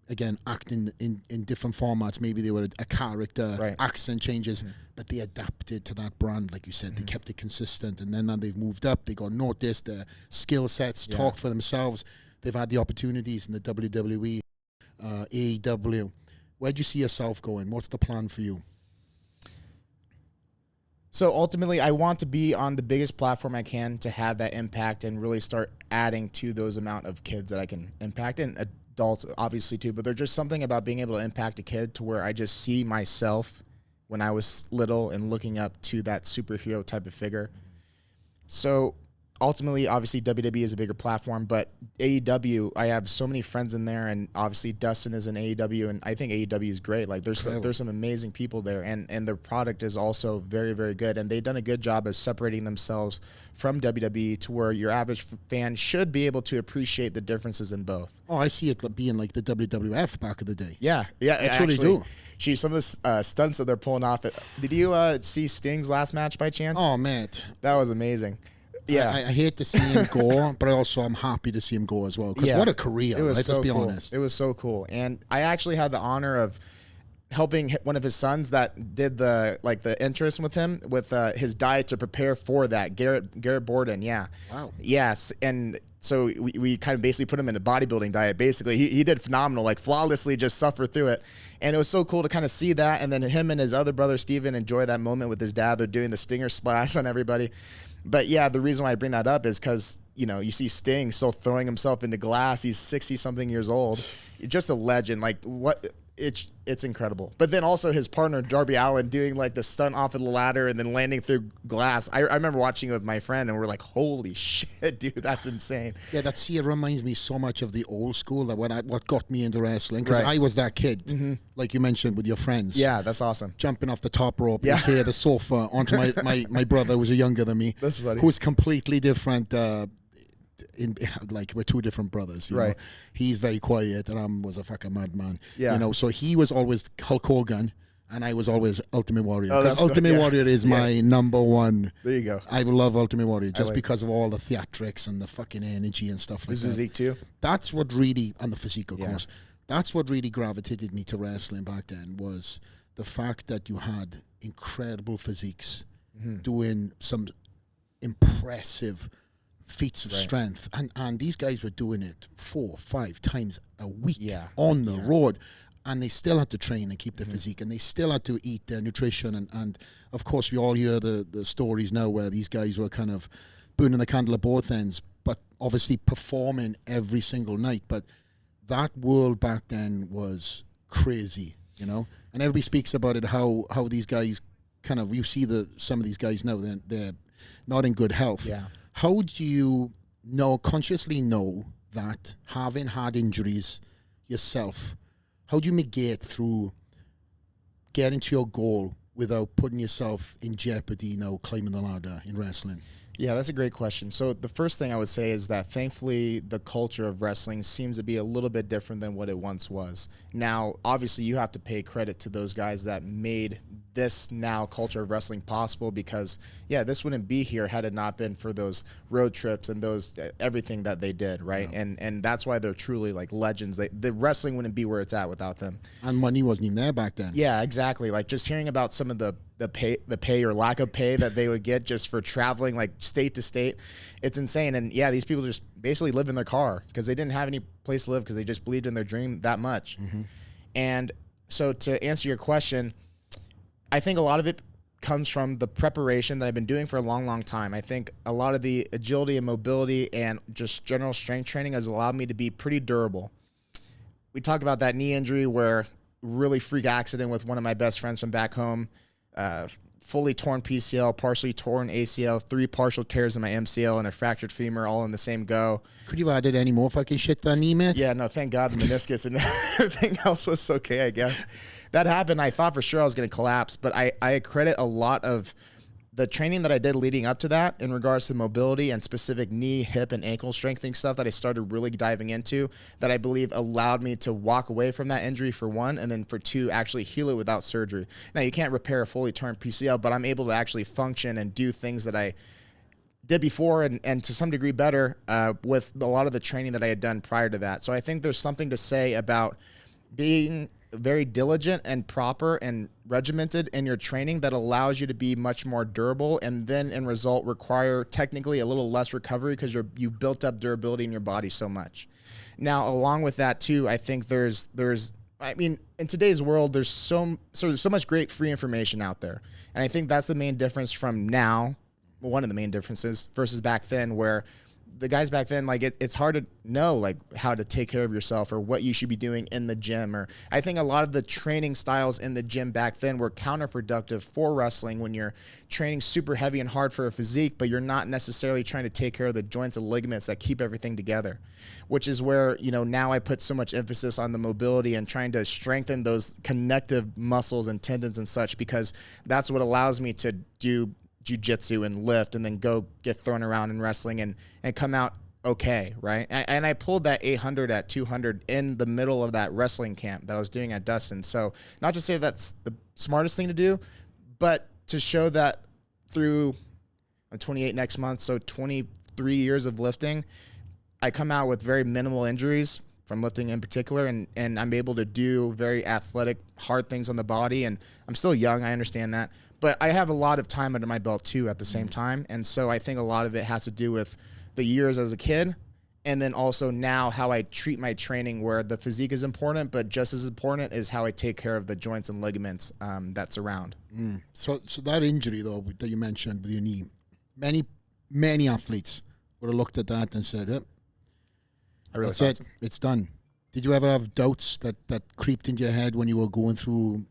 again, acting in different formats. Maybe they were a character, accent changes, but they adapted to that brand, like you said. They kept it consistent, and then they've moved up. They got noticed. Their skill sets talk for themselves. They've had the opportunities in the WWE, AEW. Where do you see yourself going? What's the plan for you? So ultimately, I want to be on the biggest platform I can to have that impact and really start adding to those amount of kids that I can impact, and adults obviously too. But there's just something about being able to impact a kid to where I just see myself when I was little and looking up to that superhero type of figure. So ultimately, obviously, WWE is a bigger platform, but AEW, I have so many friends in there, and obviously Dustin is in AEW, and I think AEW is great. Like there's some amazing people there, and their product is also very, very good, and they've done a good job of separating themselves from WWE to where your average fan should be able to appreciate the differences in both. Oh, I see it being like the WWF back in the day. Yeah, I truly do. Some of the stunts that they're pulling off. Did you see Sting's last match by chance? Oh, man. That was amazing. Yeah, I hate to see him go, but also I'm happy to see him go as well. Because what a career! It was let's be cool. honest. It was so cool, and I actually had the honor of helping one of his sons that did the interest with him with his diet to prepare for that. Garrett Borden, yeah. Wow. Yes, and so we kind of basically put him in a bodybuilding diet. Basically, he did phenomenal, like flawlessly, just suffer through it. And it was so cool to kind of see that, and then him and his other brother Steven enjoy that moment with his dad. They're doing the stinger splash on everybody. But yeah, the reason why I bring that up is because, you know, you see Sting still throwing himself into glass. He's 60-something years old. Just a legend. Like, what? It's incredible. But then also his partner, Darby Allin, doing like the stunt off of the ladder and then landing through glass. I remember watching it with my friend, and we're like, holy shit, dude, that's insane. Yeah, it reminds me so much of the old school, that what got me into wrestling. Because I was that kid, like you mentioned, with your friends. Yeah, that's awesome. Jumping off the top rope, the sofa, onto my brother, who was younger than me. That's funny. Who's completely different. We're two different brothers, you know. He's very quiet, and I was a fucking madman. Yeah. You know, so he was always Hulk Hogan, and I was always Ultimate Warrior. Because Ultimate Warrior is my number one. There you go. I love Ultimate Warrior just because of all the theatrics and the fucking energy and stuff like his that. His physique too. That's what really, and the physique, of course. That's what really gravitated me to wrestling back then, was the fact that you had incredible physiques doing some impressive feats of strength, and these guys were doing it 4 or 5 times a week on the road, and they still had to train and keep their physique, and they still had to eat their nutrition, and of course we all hear the stories now where these guys were kind of burning the candle at both ends, but obviously performing every single night. But that world back then was crazy, you know, and everybody speaks about it, how these guys kind of, you see some of these guys now, they're not in good health. How do you consciously know that, having had injuries yourself, how do you mitigate through getting to your goal without putting yourself in jeopardy climbing the ladder in wrestling? Yeah, that's a great question. So the first thing I would say is that thankfully the culture of wrestling seems to be a little bit different than what it once was. Now, obviously you have to pay credit to those guys that made this now culture of wrestling possible, because this wouldn't be here had it not been for those road trips and those everything that they did, right? Yeah. And that's why they're truly like legends. The wrestling wouldn't be where it's at without them. And money wasn't even there back then. Yeah, exactly. Like just hearing about some of the pay or lack of pay that they would get just for traveling like state to state, it's insane. And these people just basically live in their car because they didn't have any place to live because they just believed in their dream that much. Mm-hmm. And so to answer your question, I think a lot of it comes from the preparation that I've been doing for a long, long time. I think a lot of the agility and mobility and just general strength training has allowed me to be pretty durable. We talk about that knee injury where really freak accident with one of my best friends from back home, fully torn PCL, partially torn ACL, 3 partial tears in my MCL, and a fractured femur all in the same go. Could you have added any more fucking shit to that knee, man? Yeah, no, thank God the meniscus and everything else was okay, I guess. That happened. I thought for sure I was going to collapse, but I credit a lot of the training that I did leading up to that in regards to mobility and specific knee, hip, and ankle strengthening stuff that I started really diving into, that I believe allowed me to walk away from that injury for one, and then for two, actually heal it without surgery. Now, you can't repair a fully torn PCL, but I'm able to actually function and do things that I did before and to some degree better with a lot of the training that I had done prior to that. So I think there's something to say about being very diligent and proper and regimented in your training that allows you to be much more durable, and then in result require technically a little less recovery because you've built up durability in your body so much. Now, along with that too, I think there's in today's world, there's so much great free information out there. And I think that's the main difference from now, one of the main differences versus back then, where the guys back then, like it's hard to know like how to take care of yourself or what you should be doing in the gym. Or I think a lot of the training styles in the gym back then were counterproductive for wrestling when you're training super heavy and hard for a physique, but you're not necessarily trying to take care of the joints and ligaments that keep everything together, which is where, now I put so much emphasis on the mobility and trying to strengthen those connective muscles and tendons and such, because that's what allows me to do jiu-jitsu and lift and then go get thrown around in wrestling and come out okay, right? And I pulled that 800 at 200 in the middle of that wrestling camp that I was doing at Dustin. So not to say that's the smartest thing to do, but to show that through, I'm 28 next month, so 23 years of lifting, I come out with very minimal injuries from lifting in particular, and I'm able to do very athletic, hard things on the body. And I'm still young, I understand that, but I have a lot of time under my belt too at the same time. And so I think a lot of it has to do with the years as a kid, and then also now how I treat my training, where the physique is important, but just as important is how I take care of the joints and ligaments that surround. So that injury though that you mentioned with your knee, many athletes would have looked at that and said, that's it. It's done. Did you ever have doubts that creeped into your head when you were going through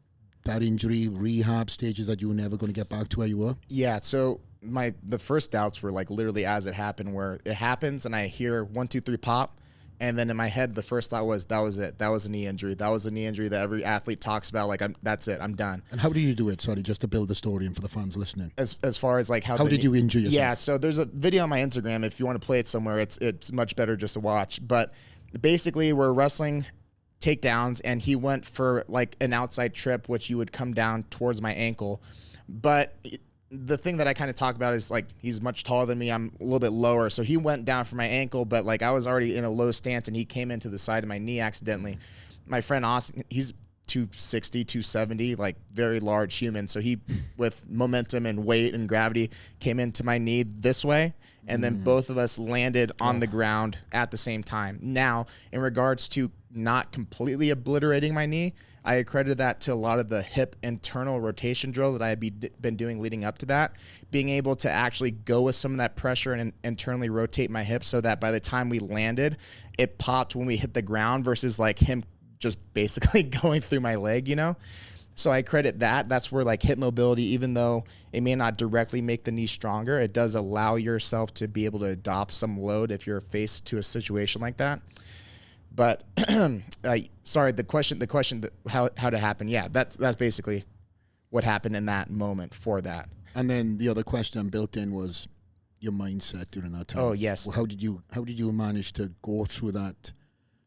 that injury, rehab stages, that you were never going to get back to where you were? Yeah. So the first doubts were like literally as it happened, where it happens and I hear 1, 2, 3 pop. And then in my head, the first thought was, that was it. That was a knee injury. That was a knee injury that every athlete talks about. Like, that's it. I'm done. And how do you do it? Sorry, just to build the story and for the fans listening. As far as like how did you injure yourself? Yeah, so there's a video on my Instagram. If you want to play it somewhere, it's much better just to watch. But basically, we're wrestling takedowns, and he went for like an outside trip, which you would come down towards my ankle. But the thing that I kind of talk about is like, he's much taller than me. I'm a little bit lower. So he went down for my ankle, but like I was already in a low stance, and he came into the side of my knee accidentally. My friend Austin, he's 260, 270, like very large human. So he, with momentum and weight and gravity, came into my knee this way. And then both of us landed on the ground at the same time. Now, in regards to not completely obliterating my knee, I accredited that to a lot of the hip internal rotation drill that I had been doing leading up to that, being able to actually go with some of that pressure and internally rotate my hip so that by the time we landed, it popped when we hit the ground versus like him just basically going through my leg, So I credit that. That's where like hip mobility, even though it may not directly make the knee stronger, it does allow yourself to be able to adopt some load if you're faced to a situation like that. But sorry, the question, how to happen. Yeah, that's basically what happened in that moment for that. And then the other question built in was your mindset during that time. Oh, yes. Well, how did you manage to go through that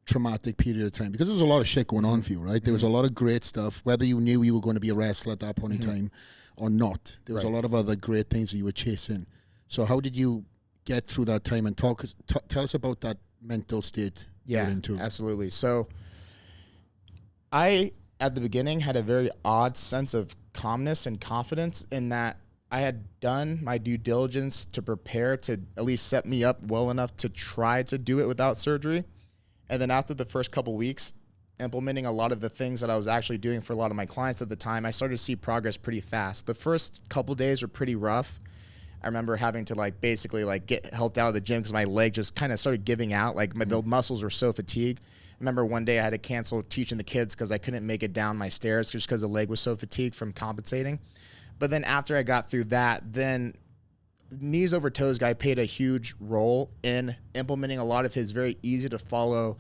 traumatic period of time? Because there was a lot of shit going on for you, right? There was a lot of great stuff, whether you knew you were going to be a wrestler at that point in time or not. There was a lot of other great things that you were chasing. So how did you get through that time, and tell us about that mental state you were into? Absolutely. So I, at the beginning, had a very odd sense of calmness and confidence in that I had done my due diligence to prepare to at least set me up well enough to try to do it without surgery. And then after the first couple weeks, implementing a lot of the things that I was actually doing for a lot of my clients at the time, I started to see progress pretty fast. The first couple days were pretty rough. I remember having to basically get helped out of the gym because my leg just kind of started giving out. The muscles were so fatigued. I remember one day I had to cancel teaching the kids because I couldn't make it down my stairs just because the leg was so fatigued from compensating. But then after I got through that, then Knees Over Toes guy played a huge role in implementing a lot of his very easy to follow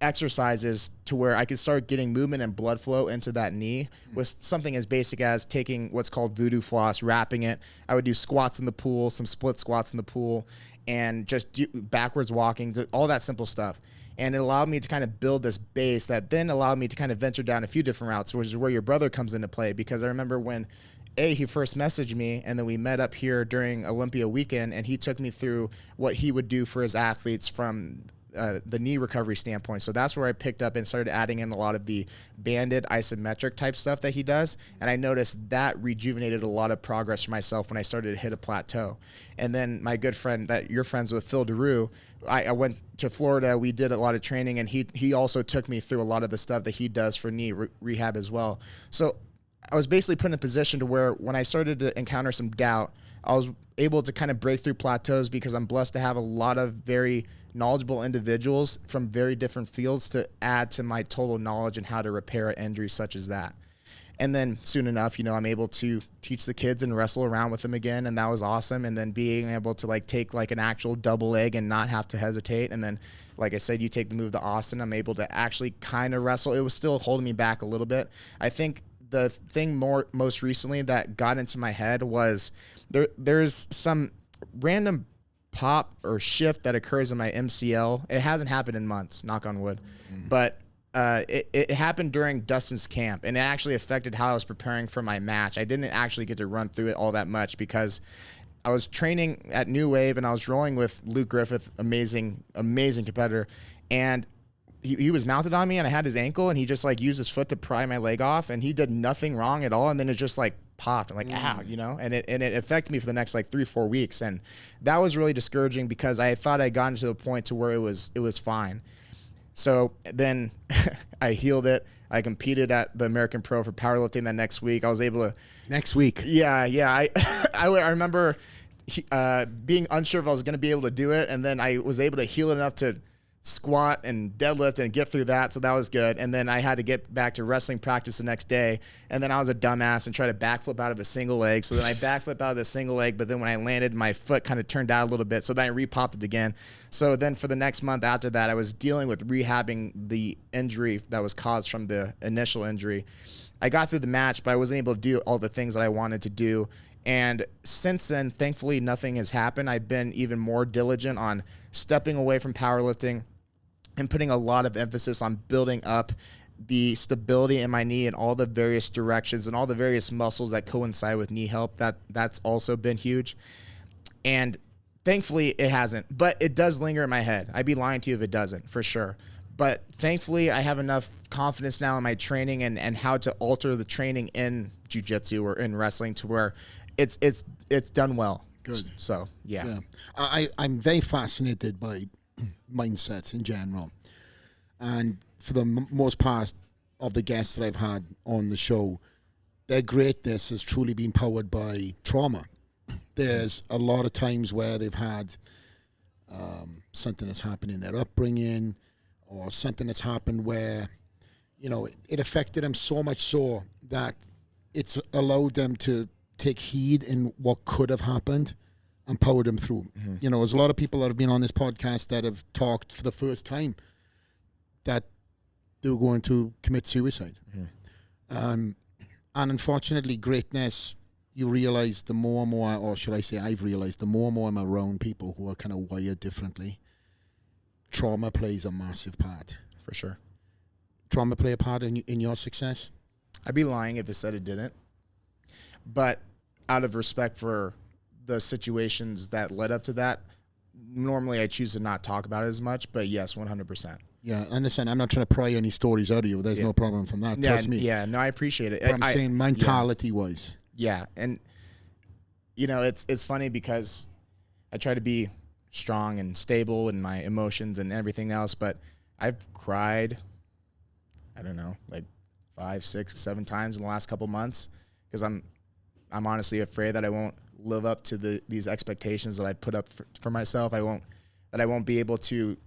exercises to where I could start getting movement and blood flow into that knee with something as basic as taking what's called voodoo floss, wrapping it. I would do squats in the pool, some split squats in the pool, and just do backwards walking, all that simple stuff. And it allowed me to kind of build this base that then allowed me to kind of venture down a few different routes, which is where your brother comes into play. Because I remember when he first messaged me, and then we met up here during Olympia weekend, and he took me through what he would do for his athletes from the knee recovery standpoint. So that's where I picked up and started adding in a lot of the banded isometric type stuff that he does. And I noticed that rejuvenated a lot of progress for myself when I started to hit a plateau. And then my good friend that you're friends with, Phil DeRue, I went to Florida. We did a lot of training, and he also took me through a lot of the stuff that he does for knee rehab as well. So I was basically put in a position to where when I started to encounter some doubt, I was able to kind of break through plateaus because I'm blessed to have a lot of very knowledgeable individuals from very different fields to add to my total knowledge and how to repair an injury such as that. And then soon enough, I'm able to teach the kids and wrestle around with them again, and that was awesome. And then being able to take an actual double leg and not have to hesitate. And then, like I said, you take the move to Austin, I'm able to actually kind of wrestle. It was still holding me back a little bit. I think the thing most recently that got into my head was there's some random pop or shift that occurs in my MCL. It hasn't happened in months, knock on wood, but it happened during Dustin's camp, and it actually affected how I was preparing for my match. I didn't actually get to run through it all that much because I was training at New Wave, and I was rolling with Luke Griffith, amazing competitor, and he was mounted on me, and I had his ankle, and he just used his foot to pry my leg off, and he did nothing wrong at all, and then it just popped. I'm ow, and it affected me for the next 3-4 weeks, and that was really discouraging because I thought I'd gotten to a point to where it was fine. So then I healed it. I competed at the American Pro for powerlifting that next week. I was able to next week. Yeah. I remember being unsure if I was going to be able to do it, and then I was able to heal it enough to squat and deadlift and get through that, so that was good. And then I had to get back to wrestling practice the next day, and then I was a dumbass and tried to backflip out of a single leg. So then I backflipped out of the single leg, but then when I landed, my foot kind of turned out a little bit, so then I re-popped it again. So then for the next month after that, I was dealing with rehabbing the injury that was caused from the initial injury. I got through the match, but I wasn't able to do all the things that I wanted to do. And since then, thankfully, nothing has happened. I've been even more diligent on stepping away from powerlifting and putting a lot of emphasis on building up the stability in my knee and all the various directions and all the various muscles that coincide with knee help. That's also been huge. And thankfully, it hasn't. But it does linger in my head. I'd be lying to you if it doesn't, for sure. But thankfully, I have enough confidence now in my training and how to alter the training in jiu-jitsu or in wrestling to where it's done well. Good. So, yeah. I'm very fascinated by mindsets in general. And for the most part of the guests that I've had on the show, their greatness has truly been powered by trauma. There's a lot of times where they've had something that's happened in their upbringing, or something that's happened where, it affected them so much so that it's allowed them to take heed in what could have happened and power them through. Mm-hmm. There's a lot of people that have been on this podcast that have talked for the first time that they were going to commit suicide. Mm-hmm. And unfortunately, greatness, you realize the more and more, or should I say I've realized, the more and more I'm around people who are kind of wired differently, trauma plays a massive part. For sure. Trauma play a part in your success? I'd be lying if I said it didn't. But out of respect for the situations that led up to that, normally I choose to not talk about it as much, but yes, 100%. Yeah, understand. I'm not trying to pry any stories out of you. There's no problem from that. Trust me. Yeah, no, I appreciate it. But I'm saying mentality-wise. Yeah, and, it's funny because I try to be strong and stable in my emotions and everything else, but I've cried, I don't know, like 5, 6, 7 times in the last couple months because I'm honestly afraid that I won't live up to these expectations that I put up for myself. I won't be able to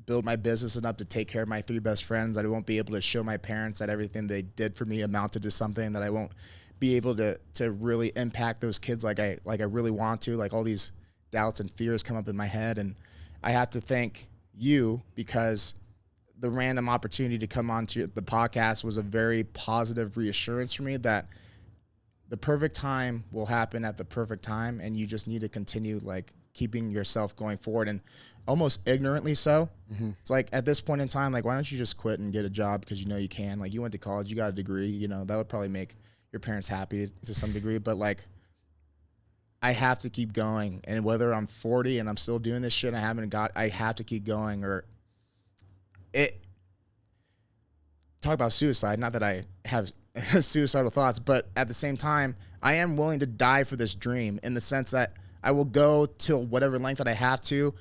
build my business enough to take care of my 3 best friends. I won't be able to show my parents that everything they did for me amounted to something, that I won't be able to really impact those kids like I really want to. Like all these doubts and fears come up in my head, and I have to thank you because the random opportunity to come onto the podcast was a very positive reassurance for me that the perfect time will happen at the perfect time, and you just need to continue like keeping yourself going forward, and almost ignorantly so. Mm-hmm. It's like at this point in time, like, why don't you just quit and get a job because you can? Like, you went to college, you got a degree, that would probably make your parents happy to some degree, but like, I have to keep going, and whether I'm 40 and I'm still doing this shit, I have to keep going, or it. Talk about suicide. Not that I have suicidal thoughts, but at the same time, I am willing to die for this dream in the sense that I will go till whatever length that I have to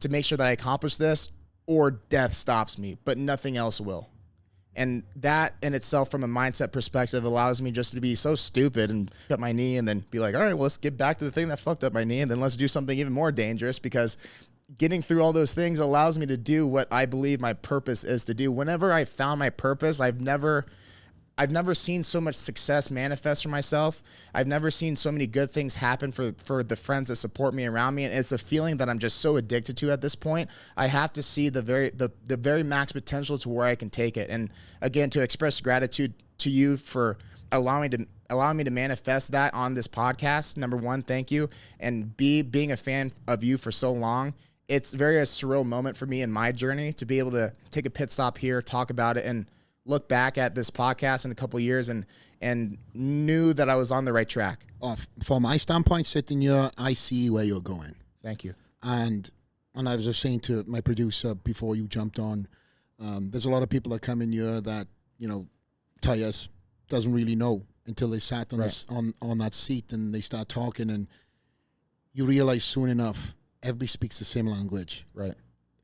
make sure that I accomplish this, or death stops me, but nothing else will. And that in itself, from a mindset perspective, allows me just to be so stupid and cut my knee and then be like, all right, well, let's get back to the thing that fucked up my knee, and then let's do something even more dangerous, because getting through all those things allows me to do what I believe my purpose is to do. Whenever I found my purpose, I've never seen so much success manifest for myself. I've never seen so many good things happen for the friends that support me around me. And it's a feeling that I'm just so addicted to at this point. I have to see the very max potential to where I can take it. And again, to express gratitude to you for allowing me to manifest that on this podcast. Number one, thank you. And being a fan of you for so long. It's a surreal moment for me in my journey to be able to take a pit stop here, talk about it, and look back at this podcast in a couple of years and knew that I was on the right track. From my standpoint, sitting here, I see where you're going. Thank you. And I was just saying to my producer before you jumped on, there's a lot of people that come in here that, Tyus doesn't really know until they sat on that seat and they start talking, and you realize soon enough, everybody speaks the same language. Right.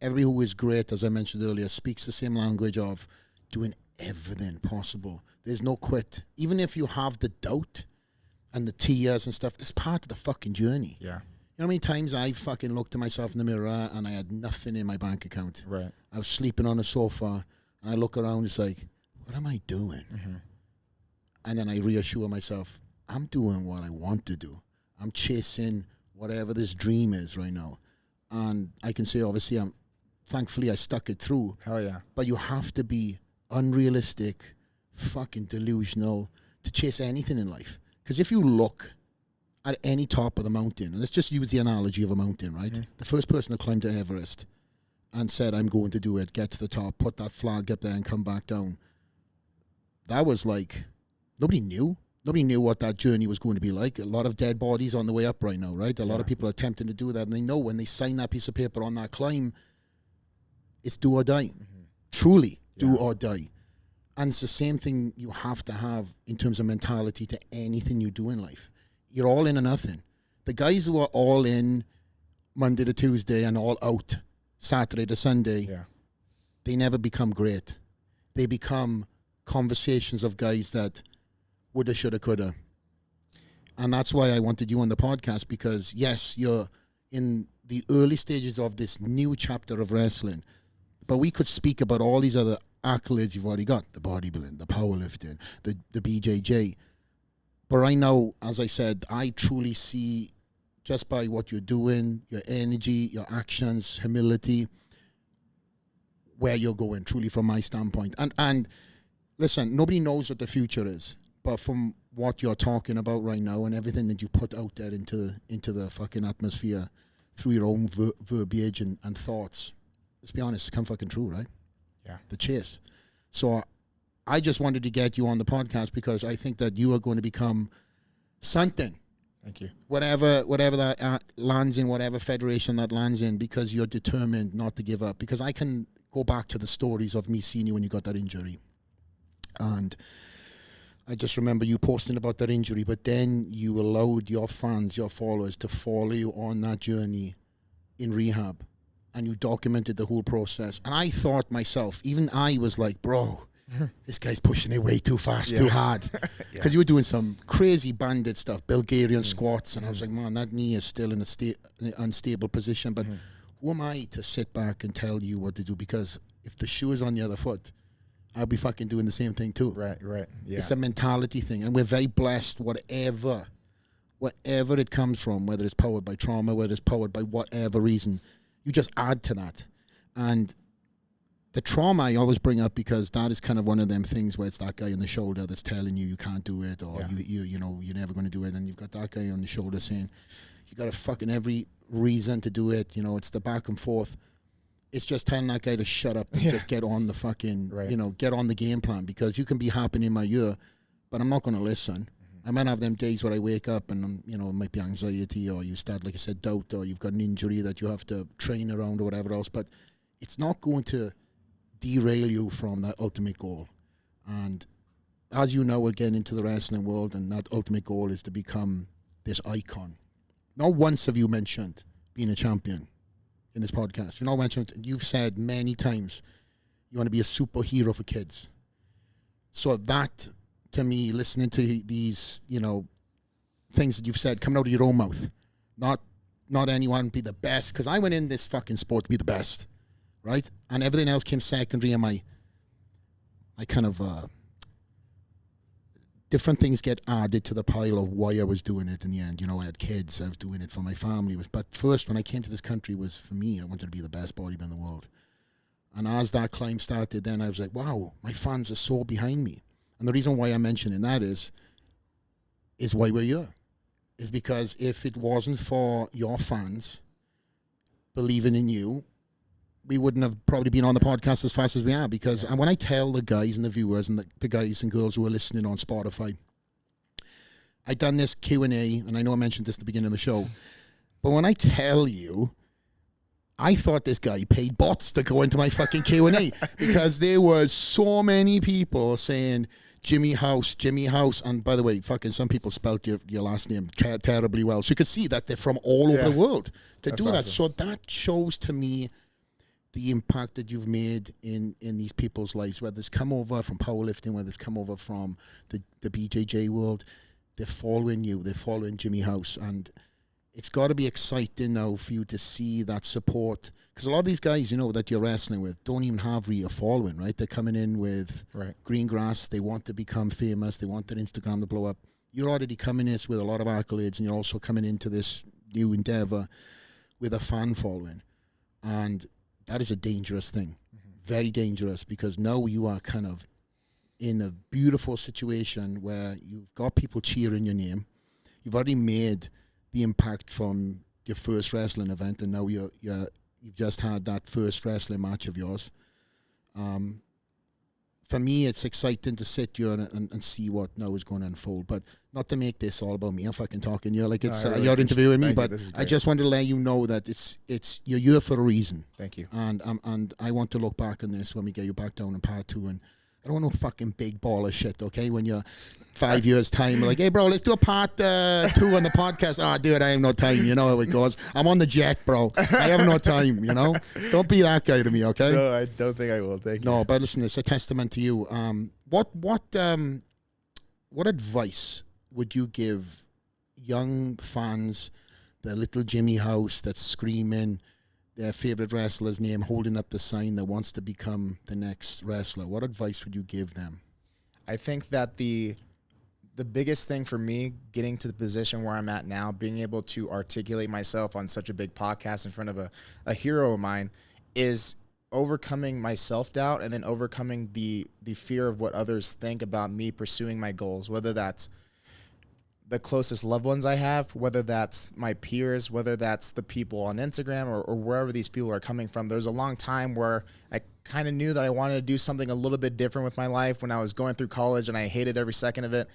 Everybody who is great, as I mentioned earlier, speaks the same language of doing everything possible. There's no quit. Even if you have the doubt and the tears and stuff, that's part of the fucking journey. Yeah. You know how many times I fucking looked at myself in the mirror and I had nothing in my bank account. Right. I was sleeping on a sofa and I look around, it's like, what am I doing? Mm-hmm. And then I reassure myself, I'm doing what I want to do. I'm chasing whatever this dream is right now. And I can say, obviously, thankfully I stuck it through. Hell yeah. But you have to be unrealistic, fucking delusional to chase anything in life. Because if you look at any top of the mountain, and let's just use the analogy of a mountain, right? Mm-hmm. The first person to climb to Everest and said, I'm going to do it, get to the top, put that flag up there and come back down. That was like, nobody knew. Nobody knew what that journey was going to be like. A lot of dead bodies on the way up right now, right? A lot of people are attempting to do that, and they know when they sign that piece of paper on that climb, it's do or die. Mm-hmm. Truly, do or die. And it's the same thing you have to have in terms of mentality to anything you do in life. You're all in or nothing. The guys who are all in Monday to Tuesday and all out Saturday to Sunday, they never become great. They become conversations of guys that woulda, shoulda, coulda. And that's why I wanted you on the podcast, because yes, you're in the early stages of this new chapter of wrestling, but we could speak about all these other accolades you've already got, the bodybuilding, the powerlifting, the BJJ. But right now, as I said, I truly see, just by what you're doing, your energy, your actions, humility, where you're going, truly from my standpoint. And listen, nobody knows what the future is. But from what you're talking about right now and everything that you put out there into the fucking atmosphere through your own verbiage and thoughts, let's be honest, come fucking true, right? Yeah. The chase. So I just wanted to get you on the podcast because I think that you are going to become something. Thank you. Whatever that lands in, whatever federation that lands in, because you're determined not to give up. Because I can go back to the stories of me seeing you when you got that injury. And I just remember you posting about that injury, but then you allowed your fans, your followers, to follow you on that journey in rehab. And you documented the whole process. And I thought myself, even I was like, bro, this guy's pushing it way too fast, too hard. Because you were doing some crazy bandit stuff, Bulgarian squats. And I was like, man, that knee is still in an unstable position. But who am I to sit back and tell you what to do? Because if the shoe is on the other foot, I'll be fucking doing the same thing too. Right. Yeah. It's a mentality thing. And we're very blessed, whatever it comes from, whether it's powered by trauma, whether it's powered by whatever reason, you just add to that. And the trauma I always bring up because that is kind of one of them things where it's that guy on the shoulder that's telling you can't do it, or you know you're never going to do it, and you've got that guy on the shoulder saying you got a fucking every reason to do it. You know, it's the back and forth. It's just telling that guy to shut up and just get on the fucking, get on the game plan, because you can be happy in my ear, but I'm not going to listen. I might have them days where I wake up and, it might be anxiety, or you start, like I said, doubt, or you've got an injury that you have to train around or whatever else, but it's not going to derail you from that ultimate goal. And as you know, we're getting into the wrestling world, and that ultimate goal is to become this icon. Not once have you mentioned being a champion in this podcast. You've said many times you want to be a superhero for kids. So that, to me, listening to these, things that you've said coming out of your own mouth, not anyone be the best, because I went in this fucking sport to be the best, right? And everything else came secondary, and my kind of different things get added to the pile of why I was doing it in the end. I had kids, I was doing it for my family. But first, when I came to this country, was for me. I wanted to be the best bodybuilder in the world. And as that climb started, then I was like, wow, my fans are so behind me. And the reason why I'm mentioning that is why we're here. Is because if it wasn't for your fans believing in you, we wouldn't have probably been on the podcast as fast as we are. Because and when I tell the guys and the viewers and the guys and girls who are listening on Spotify, I done this Q&A, and I know I mentioned this at the beginning of the show, but when I tell you, I thought this guy paid bots to go into my fucking Q&A because there was so many people saying Jimmy House, and by the way, fucking some people spelled your last name terribly well, so you could see that they're from all over the world to do that. So that shows to me the impact that you've made in these people's lives, whether it's come over from powerlifting, whether it's come over from the BJJ world. They're following you, they're following Jimmy House, and it's got to be exciting now for you to see that support, because a lot of these guys, that you're wrestling with don't even have real following, right? They're coming in with green grass, they want to become famous, they want their Instagram to blow up. You're already coming in with a lot of accolades, and you're also coming into this new endeavor with a fan following, and that is a dangerous thing, very dangerous, because now you are kind of in a beautiful situation where you've got people cheering your name. You've already made the impact from your first wrestling event, and now you've just had that first wrestling match of yours. For me, it's exciting to sit here and see what now is going to unfold. But not to make this all about me. I'm fucking talking. You're like you're interviewing me, but I just wanted to let you know that you're here for a reason. Thank you. And I want to look back on this when we get you back down in part 2, and I don't want no fucking big ball of shit, okay? When you're 5 years' time, like, hey, bro, let's do a part 2 on the podcast. Oh, dude, I have no time. You know how it goes. I'm on the jet, bro. I have no time, Don't be that guy to me, okay? No, I don't think I will. Thank you. No, but listen, it's a testament to you. What advice would you give young fans, the little Jimmy House that's screaming their favorite wrestler's name, holding up the sign that wants to become the next wrestler? What advice would you give them? I think that the biggest thing for me, getting to the position where I'm at now, being able to articulate myself on such a big podcast in front of a hero of mine, is overcoming my self-doubt, and then overcoming the fear of what others think about me pursuing my goals, whether that's the closest loved ones I have, whether that's my peers, whether that's the people on Instagram or wherever these people are coming from. There's a long time where I kind of knew that I wanted to do something a little bit different with my life when I was going through college, and I hated every second of it.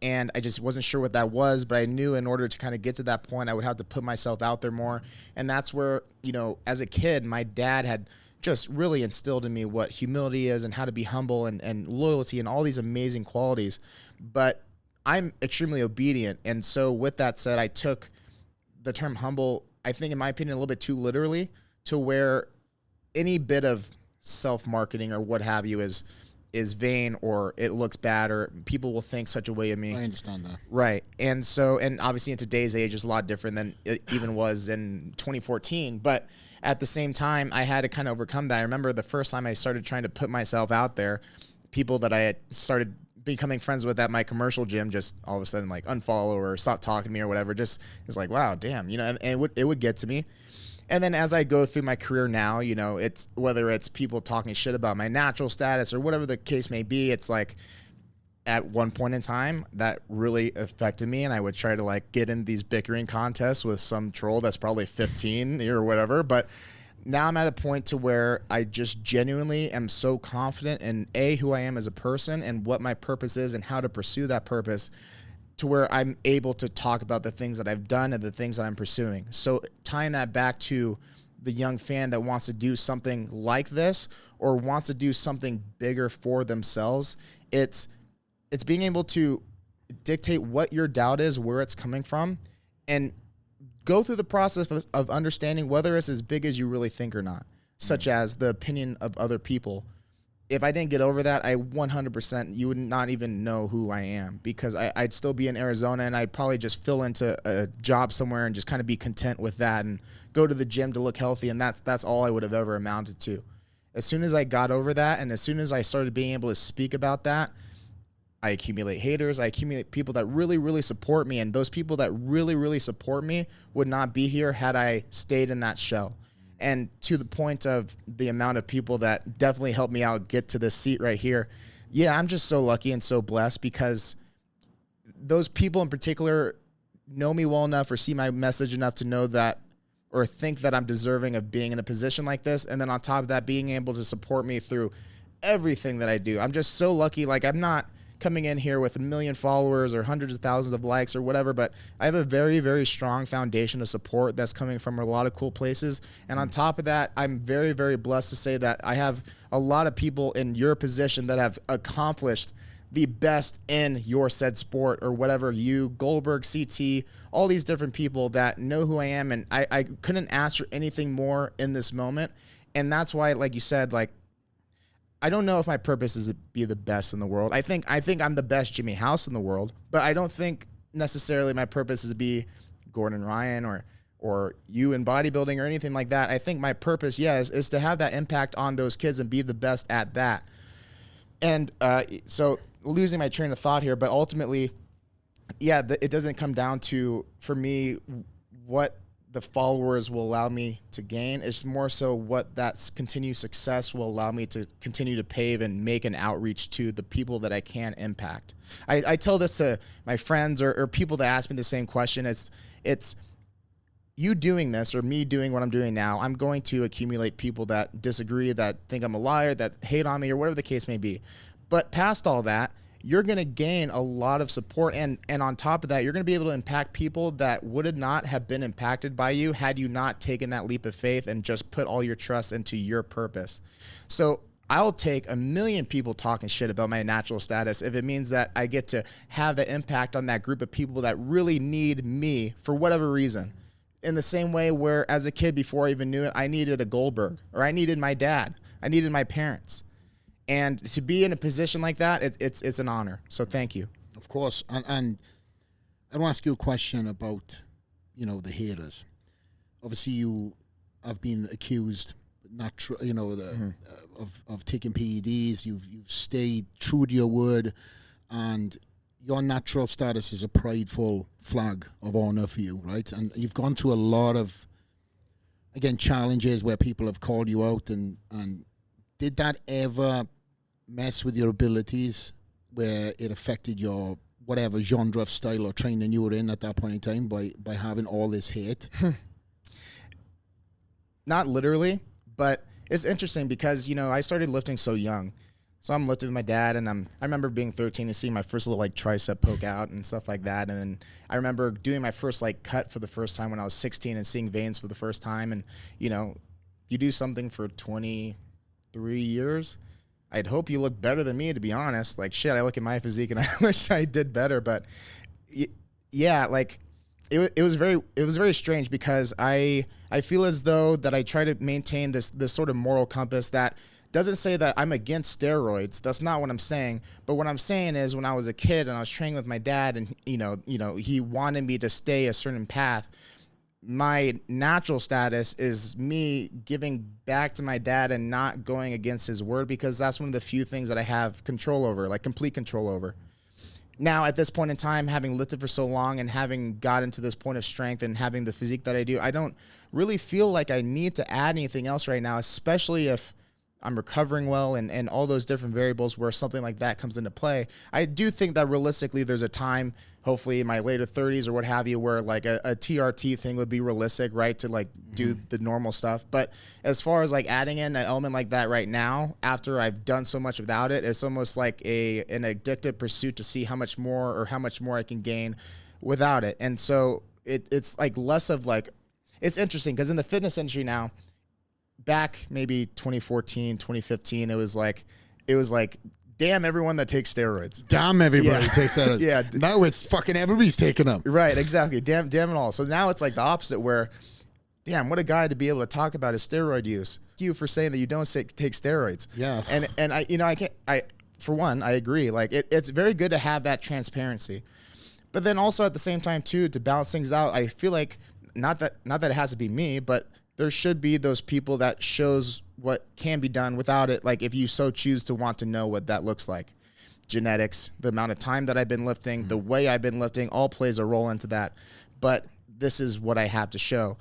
And I just wasn't sure what that was, but I knew in order to kind of get to that point, I would have to put myself out there more. And that's where, you know, as a kid, my dad had just really instilled in me what humility is and how to be humble and loyalty and all these amazing qualities. But I'm extremely obedient. And so with that said, I took the term humble, I think in my opinion, a little bit too literally, to where any bit of self-marketing or what have you is vain, or it looks bad, or people will think such a way of me. I understand that. Right. And so, and obviously in today's age, it's a lot different than it even was in 2014. But at the same time, I had to kind of overcome that. I remember the first time I started trying to put myself out there, people that I had started becoming friends with at my commercial gym just all of a sudden like unfollow or stop talking to me or whatever. Just it's like, wow, damn, you know, and it would get to me. And then as I go through my career now, you know, it's whether it's people talking shit about my natural status or whatever the case may be, it's like at one point in time that really affected me, and I would try to like get in these bickering contests with some troll that's probably 15 or whatever. But now I'm at a point to where I just genuinely am so confident in who I am as a person and what my purpose is and how to pursue that purpose, to where I'm able to talk about the things that I've done and the things that I'm pursuing. So tying that back to the young fan that wants to do something like this or wants to do something bigger for themselves, it's being able to dictate what your doubt is, where it's coming from, and go through the process of understanding whether it's as big as you really think or not, such as the opinion of other people. If I didn't get over that, I 100%, you would not even know who I am, because I'd still be in Arizona and I'd probably just fill into a job somewhere and just kind of be content with that and go to the gym to look healthy. And that's all I would have ever amounted to. As soon as I got over that, and as soon as I started being able to speak about that, I accumulate haters. I accumulate people that really, really support me. And those people that really, really support me would not be here had I stayed in that shell. And to the point of the amount of people that definitely helped me out get to this seat right here. Yeah, I'm just so lucky and so blessed, because those people in particular know me well enough or see my message enough to know that, or think that I'm deserving of being in a position like this. And then on top of that, being able to support me through everything that I do. I'm just so lucky. Like, I'm not coming in here with 1 million followers or hundreds of thousands of likes or whatever, but I have a very, very strong foundation of support that's coming from a lot of cool places. And on top of that, I'm very, very blessed to say that I have a lot of people in your position that have accomplished the best in your said sport or whatever, you, Goldberg, CT, all these different people that know who I am. And I couldn't ask for anything more in this moment. And that's why, like you said, like, I don't know if my purpose is to be the best in the world. I think I'm the best Jimmy House in the world, but I don't think necessarily my purpose is to be Gordon Ryan or you in bodybuilding or anything like that. I think my purpose, is to have that impact on those kids and be the best at that. And so losing my train of thought here, but ultimately, it doesn't come down to, for me, what the followers will allow me to gain. It's more so what that continued success will allow me to continue to pave and make an outreach to the people that I can impact. I tell this to my friends or people that ask me the same question. It's you doing this or me doing what I'm doing now. I'm going to accumulate people that disagree, that think I'm a liar, that hate on me, or whatever the case may be. But past all that, you're going to gain a lot of support. And on top of that, you're going to be able to impact people that would not have been impacted by you had you not taken that leap of faith and just put all your trust into your purpose. So I'll take 1 million people talking shit about my natural status if it means that I get to have the impact on that group of people that really need me for whatever reason. In the same way where as a kid, before I even knew it, I needed a Goldberg, or I needed my dad. I needed my parents. And to be in a position like that, it's an honor. So thank you. Of course. And I want to ask you a question about, the haters. Obviously, you have been accused, of taking PEDs. You've stayed true to your word, and your natural status is a prideful flag of honor for you, right? And you've gone through a lot of, again, challenges where people have called you out, and did that ever mess with your abilities, where it affected your whatever genre of style or training you were in at that point in time by having all this hate? Not literally, but it's interesting because, you know, I started lifting so young. So I'm lifting with my dad, and I remember being 13 and seeing my first little like tricep poke out and stuff like that. And then I remember doing my first like cut for the first time when I was 16 and seeing veins for the first time. And, you know, you do something for 23 years, I'd hope you look better than me, to be honest. Like, shit, I look at my physique and I wish I did better. But yeah, like it was very strange because I feel as though that I try to maintain this sort of moral compass that doesn't say that I'm against steroids. That's not what I'm saying. But what I'm saying is when I was a kid and I was training with my dad and, you know, he wanted me to stay a certain path, my natural status is me giving back to my dad and not going against his word, because that's one of the few things that I have control over, like complete control over. Now, at this point in time, having lifted for so long and having gotten to this point of strength and having the physique that I do, I don't really feel like I need to add anything else right now, especially if I'm recovering well and all those different variables where something like that comes into play. I do think that realistically there's a time, hopefully in my later 30s or what have you, where like a TRT thing would be realistic, right, to like do the normal stuff. But as far as like adding in an element like that right now, after I've done so much without it, it's almost like an addictive pursuit to see how much more I can gain without it. And so it's like less of like, it's interesting because in the fitness industry now, back maybe 2014, 2015, it was like, damn everyone that takes steroids. Damn everybody takes steroids. Yeah. Now it's fucking everybody's taking them. Right, exactly. Damn it all. So now it's like the opposite where, damn, what a guy to be able to talk about his steroid use. Thank you for saying that you don't take steroids. Yeah. And I, you know, for one, I agree. Like it's very good to have that transparency. But then also at the same time too, to balance things out, I feel like not that it has to be me, but there should be those people that shows what can be done without it. Like if you so choose to want to know what that looks like. Genetics, the amount of time that I've been lifting, the way I've been lifting, all plays a role into that. But this is what I have to show.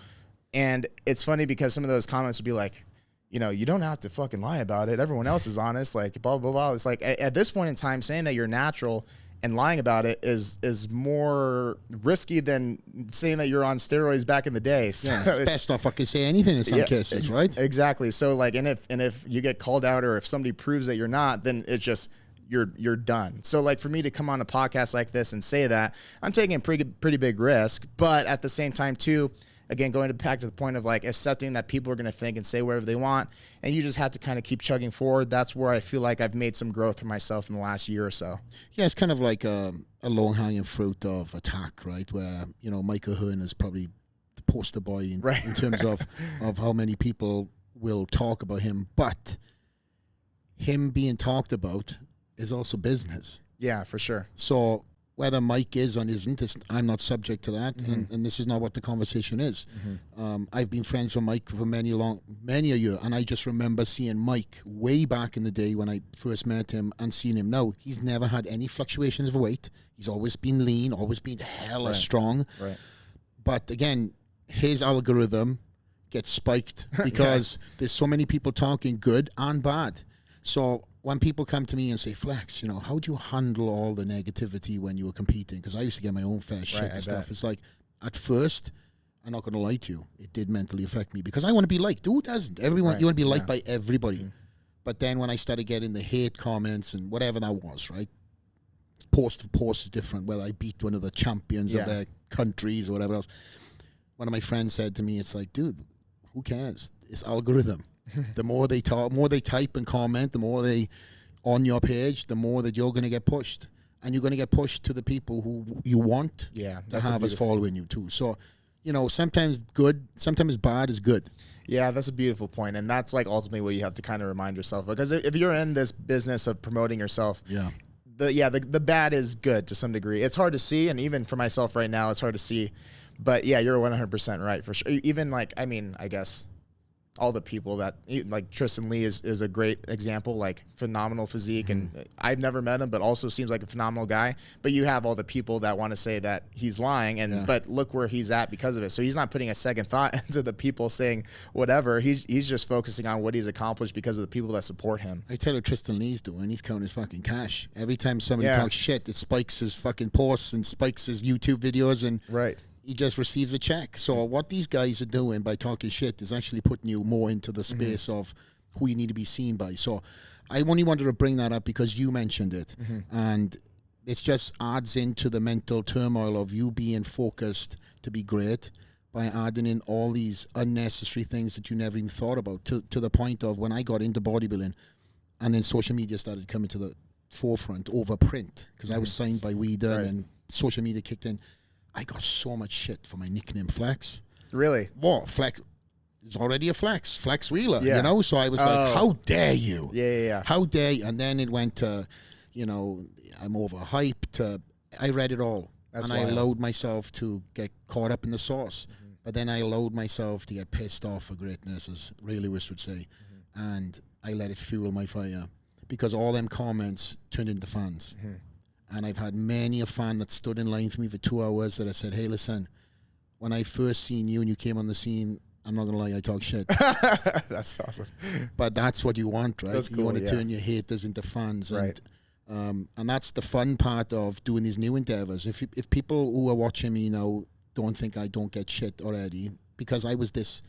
And it's funny because some of those comments would be like, you know, you don't have to fucking lie about it. Everyone else is honest, like blah, blah, blah. It's like at this point in time, saying that you're natural and lying about it is more risky than saying that you're on steroids back in the day. So yeah, it's best not fucking say anything in some cases, right? Exactly. So like, and if you get called out or if somebody proves that you're not, then it's just you're done. So like for me to come on a podcast like this and say that, I'm taking a pretty big risk, but at the same time too, again, going back to the point of like accepting that people are going to think and say whatever they want, and you just have to kind of keep chugging forward. That's where I feel like I've made some growth for myself in the last year or so. Yeah, it's kind of like a long-hanging fruit of attack, right? Where, you know, Michael Hearn is probably the poster boy in terms of how many people will talk about him. But him being talked about is also business. Yeah, for sure. So whether Mike is or isn't, I'm not subject to that, and this is not what the conversation is. I've been friends with Mike for many a year, and I just remember seeing Mike way back in the day when I first met him and seeing him now. He's never had any fluctuations of weight. He's always been lean, always been hella strong. Right. But again, his algorithm gets spiked because there's so many people talking good and bad. So when people come to me and say, Flex, you know, how do you handle all the negativity when you were competing? Because I used to get my own fair shit and stuff. It's like, at first, I'm not going to lie to you, it did mentally affect me because I want to be liked. Who doesn't? Everyone, you want to be liked by everybody. But then when I started getting the hate comments and whatever that was, right? Post for post is different, whether I beat one of the champions of their countries or whatever else. One of my friends said to me, it's like, dude, who cares? It's algorithm. The more they talk, more they type and comment, the more they on your page, the more that you're going to get pushed. And you're going to get pushed to the people who you want to have as following you too. So, you know, sometimes good, sometimes bad is good. Yeah, that's a beautiful point. And that's like ultimately what you have to kind of remind yourself. Because if you're in this business of promoting yourself, the bad is good to some degree. It's hard to see. And even for myself right now, it's hard to see. But yeah, you're 100% right for sure. Even like, I mean, I guess all the people that, like Tristan Lee is a great example, like phenomenal physique. And I've never met him, but also seems like a phenomenal guy. But you have all the people that want to say that he's lying, and but look where he's at because of it. So he's not putting a second thought into the people saying whatever. He's just focusing on what he's accomplished because of the people that support him. I tell you what Tristan Lee's doing. He's counting his fucking cash. Every time somebody talks shit, it spikes his fucking posts and spikes his YouTube videos, and he just receives a check. So what these guys are doing by talking shit is actually putting you more into the space of who you need to be seen by. So I only wanted to bring that up because you mentioned it. And it just adds into the mental turmoil of you being focused to be great by adding in all these unnecessary things that you never even thought about, to the point of when I got into bodybuilding and then social media started coming to the forefront over print, because I was signed by Weeder and then social media kicked in. I got so much shit for my nickname Flex. Really? Well, Flex is already a Flex Wheeler, you know? So I was like, how dare you? How dare you? And then it went to, you know, I'm overhyped. I read it all. That's and wild. I allowed myself to get caught up in the sauce. But then I allowed myself to get pissed off for greatness, as Ray Lewis would say. And I let it fuel my fire, because all them comments turned into fans. And I've had many a fan that stood in line for me for 2 hours that I said, hey, listen, when I first seen you and you came on the scene, I'm not going to lie, I talk shit. That's awesome. But that's what you want, right? That's cool, you want to turn your haters into fans. And that's the fun part of doing these new endeavors. If people who are watching me now don't think I don't get shit already, because I was this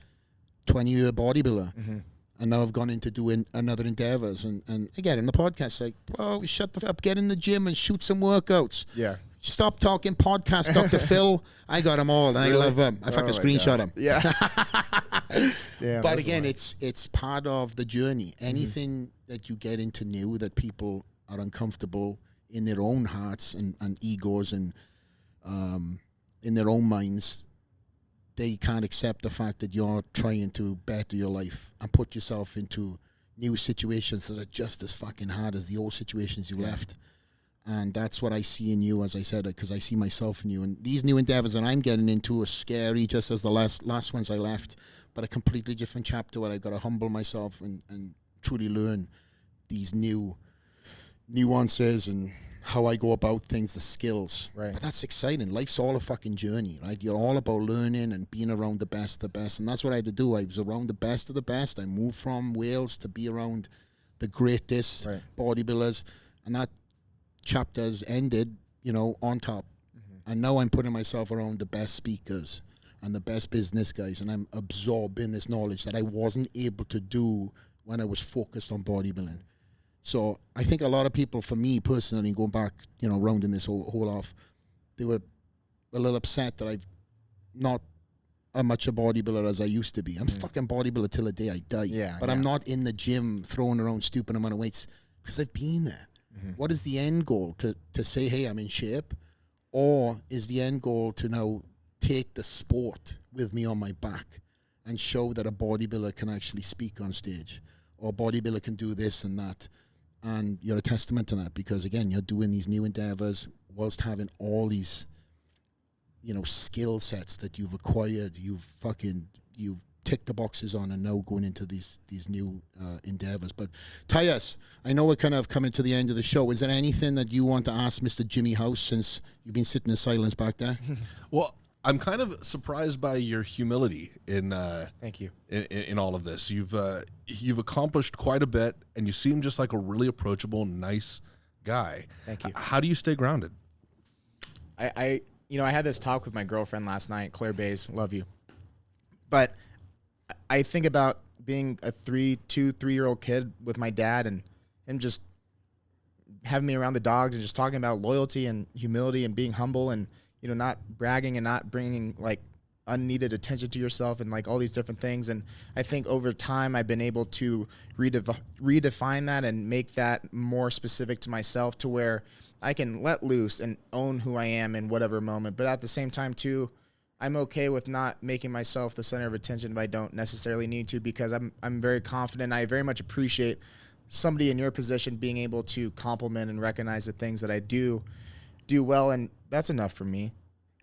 20-year bodybuilder. And now I've gone into doing another endeavors. And again, in the podcast, like, bro, shut the fuck up, get in the gym and shoot some workouts. Stop talking podcast, Dr. Phil. I got them all, and I love them. I fucking screenshot them. But again, it's part of the journey. Anything that you get into new that people are uncomfortable in their own hearts and egos and in their own minds, they can't accept the fact that you're trying to better your life and put yourself into new situations that are just as fucking hard as the old situations you left. And that's what I see in you, as I said, because I see myself in you. And these new endeavors that I'm getting into are scary, just as the last ones I left, but a completely different chapter where I've got to humble myself and truly learn these new nuances and how I go about things, the skills. But that's exciting. Life's all a fucking journey, right? You're all about learning and being around the best. And that's what I had to do. I was around the best of the best. I moved from Wales to be around the greatest bodybuilders. And that chapter's ended, you know, on top. And now I'm putting myself around the best speakers and the best business guys. And I'm absorbing this knowledge that I wasn't able to do when I was focused on bodybuilding. So I think a lot of people, for me personally, going back, you know, rounding this whole off, they were a little upset that I've not as much a bodybuilder as I used to be. I'm fucking bodybuilder till the day I die. But I'm not in the gym throwing around stupid amount of weights because I've been there. What is the end goal? To say, hey, I'm in shape? Or is the end goal to now take the sport with me on my back and show that a bodybuilder can actually speak on stage, or a bodybuilder can do this and that? And you're a testament to that, because again, you're doing these new endeavors whilst having all these, you know, skill sets that you've acquired. You've ticked the boxes on, and now going into these new endeavors. But Tyus, I know we're kind of coming to the end of the show. Is there anything that you want to ask Mr. Jimmy House, since you've been sitting in silence back there? Well, I'm kind of surprised by your humility in thank you in all of this. You've accomplished quite a bit, and you seem just like a really approachable, nice guy. Thank you. How do you stay grounded? I had this talk with my girlfriend last night, Claire Bays, love you. But I think about being a 3-year-old kid with my dad, and him just having me around the dogs and just talking about loyalty and humility and being humble, and, you know, not bragging and not bringing like unneeded attention to yourself and like all these different things. And I think over time I've been able to redefine that and make that more specific to myself, to where I can let loose and own who I am in whatever moment. But at the same time too, I'm okay with not making myself the center of attention if I don't necessarily need to, because I'm very confident. I very much appreciate somebody in your position being able to compliment and recognize the things that I do well, and that's enough for me.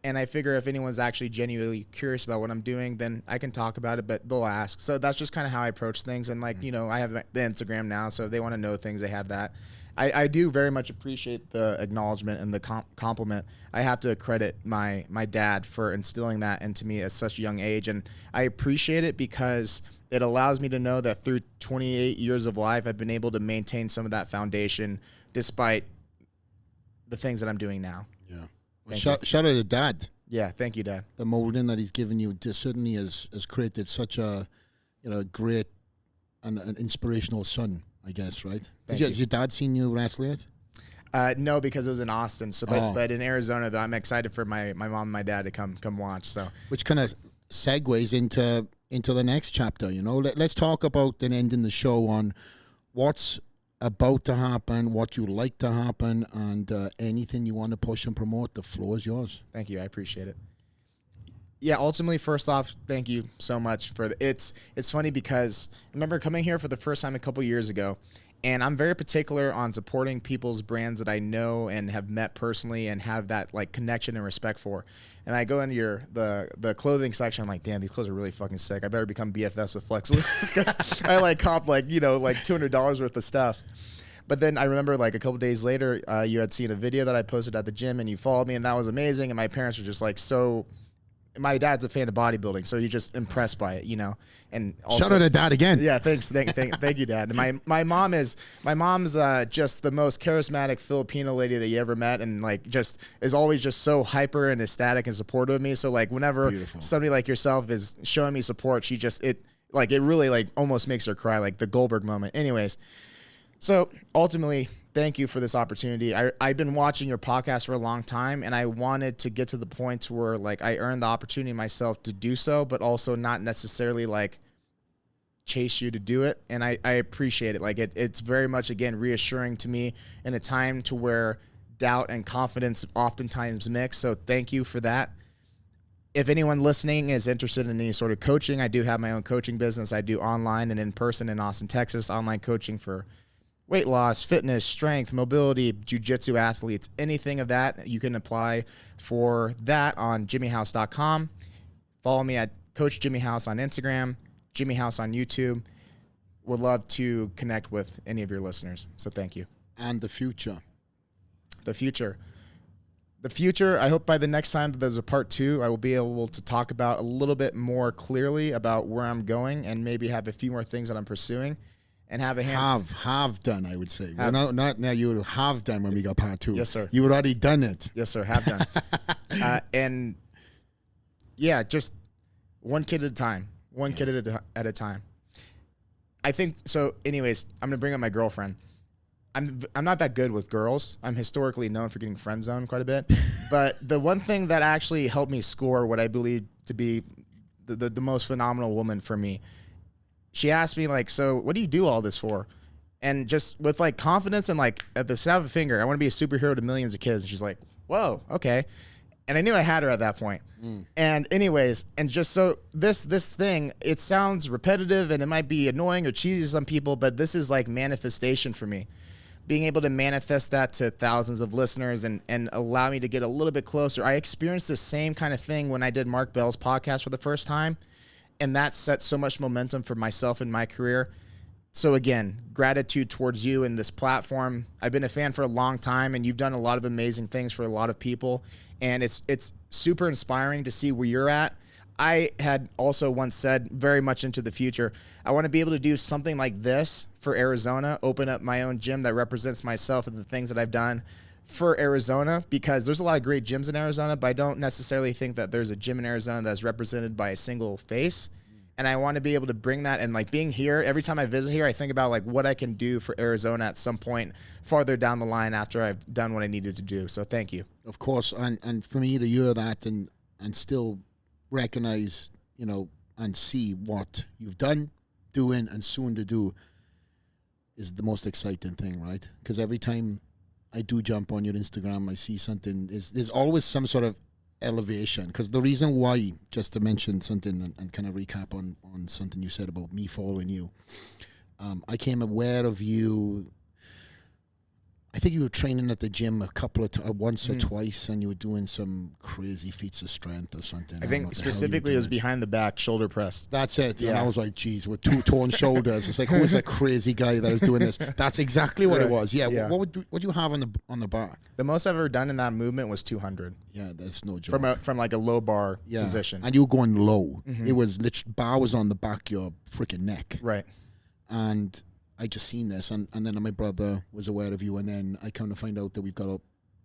And I figure if anyone's actually genuinely curious about what I'm doing, then I can talk about it, but they'll ask. So that's just kind of how I approach things. And like, you know, I have the Instagram now, so if they want to know things, they have that. I do very much appreciate the acknowledgement and the compliment. I have to credit my dad for instilling that into me at such a young age. And I appreciate it because it allows me to know that through 28 years of life, I've been able to maintain some of that foundation despite the things that I'm doing now. Yeah. Well, shout out to Dad. Yeah, thank you, Dad. The molding that he's given you certainly has created such a, you know, great and an inspirational son, I guess, right? Has your dad seen you wrestle yet? No, because it was in Austin. So, but in Arizona, though, I'm excited for my mom and my dad to come watch. So, which kind of segues into the next chapter. You know, let's talk about then ending the show on what's about to happen, what you like to happen, and anything you want to push and promote. The floor is yours. Thank you. I appreciate it. Yeah, ultimately, first off, thank you so much for it's funny because I remember coming here for the first time a couple years ago, and I'm very particular on supporting people's brands that I know and have met personally and have that like connection and respect for. And I go into the clothing section, I'm like, damn, these clothes are really fucking sick. I better become BFFs with Flex because I like cop like, you know, like $200 worth of stuff. But then I remember like a couple days later, you had seen a video that I posted at the gym and you followed me and that was amazing. And my parents were just like so. My dad's a fan of bodybuilding, so he's just impressed by it, you know. And also, shout out to Dad again. Yeah, thanks, thank you, Dad. And my mom's just the most charismatic Filipino lady that you ever met, and like just is always just so hyper and ecstatic and supportive of me. So like whenever somebody like yourself is showing me support, it really like almost makes her cry, like the Goldberg moment. Anyways, so ultimately, thank you for this opportunity. I've been watching your podcast for a long time, and I wanted to get to the point where like I earned the opportunity myself to do so, but also not necessarily like chase you to do it. And I appreciate it. Like it's very much, again, reassuring to me in a time to where doubt and confidence oftentimes mix. So thank you for that. If anyone listening is interested in any sort of coaching, I do have my own coaching business. I do online and in person in Austin, Texas, online coaching for weight loss, fitness, strength, mobility, jiu-jitsu athletes, anything of that. You can apply for that on jimmyhouse.com. Follow me at Coach Jimmy House on Instagram, Jimmy House on YouTube. Would love to connect with any of your listeners. So thank you. And the future. The future, I hope by the next time that there's a part 2, I will be able to talk about a little bit more clearly about where I'm going and maybe have a few more things that I'm pursuing. And have a hand. Have done, I would say. Well, not now. You would have done when we got part 2. Yes, sir. You would already done it. Yes, sir. Have done. And yeah, just one kid at a time. One kid at a time. I think so. Anyways, I'm gonna bring up my girlfriend. I'm not that good with girls. I'm historically known for getting friend zoned quite a bit. But the one thing that actually helped me score what I believe to be the most phenomenal woman for me. She asked me, like, so what do you do all this for? And just with, like, confidence and, like, at the snap of a finger, I want to be a superhero to millions of kids. And she's like, whoa, okay. And I knew I had her at that point. And anyways, and just so this thing, it sounds repetitive and it might be annoying or cheesy to some people, but this is, like, manifestation for me. Being able to manifest that to thousands of listeners and allow me to get a little bit closer. I experienced the same kind of thing when I did Mark Bell's podcast for the first time. And that set so much momentum for myself and my career. So again, gratitude towards you and this platform. I've been a fan for a long time, and you've done a lot of amazing things for a lot of people. And it's super inspiring to see where you're at. I had also once said, very much into the future, I want to be able to do something like this for Arizona, open up my own gym that represents myself and the things that I've done for Arizona, because there's a lot of great gyms in Arizona, but I don't necessarily think that there's a gym in Arizona that's represented by a single face. And I want to be able to bring that, and like being here, every time I visit here, I think about like what I can do for Arizona at some point farther down the line after I've done what I needed to do. So thank you. Of course. And for me to hear that and still recognize, you know, and see what you've done, doing, and soon to do is the most exciting thing, right? Because every time I do jump on your Instagram, I see something, there's always some sort of elevation. Because the reason why, just to mention something and kind of recap on something you said about me following you, I came aware of you I think you were training at the gym a couple of once or twice, and you were doing some crazy feats of strength or something. I think specifically it was behind the back shoulder press. That's it. Yeah. And I was like, geez, with 2 torn shoulders. It's like, who's that crazy guy that is doing this? That's exactly what it was. Yeah. Yeah. What do you have on the bar? The most I've ever done in that movement was 200 Yeah, that's no joke. from like a low bar position. And you were going low. It was literally, bar was on the back of your freaking neck. Right. And I just seen this, and then my brother was aware of you, and then I kind of find out that we've got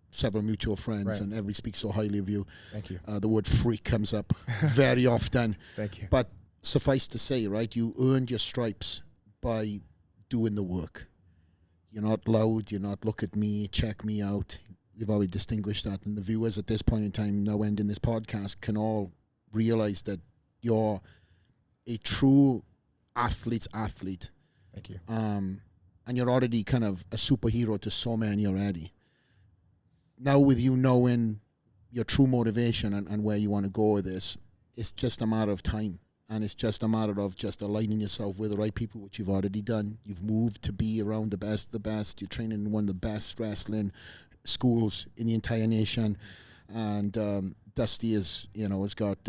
several mutual friends, Right. and everybody speaks so highly of you. Thank you. The word freak comes up very often. Thank you. But suffice to say, right, you earned your stripes by doing the work. You're not loud, you're not look at me, check me out. You've already distinguished that, and the viewers at this point in time, now ending this podcast, can all realize that you're a true athlete's athlete. Thank you. And you're already kind of a superhero to so many already. Now with you knowing your true motivation and where you want to go with this, it's just a matter of time. And it's just a matter of just aligning yourself with the right people, which you've already done. You've moved to be around the best of the best. You're training in one of the best wrestling schools in the entire nation. And Dusty is, has got...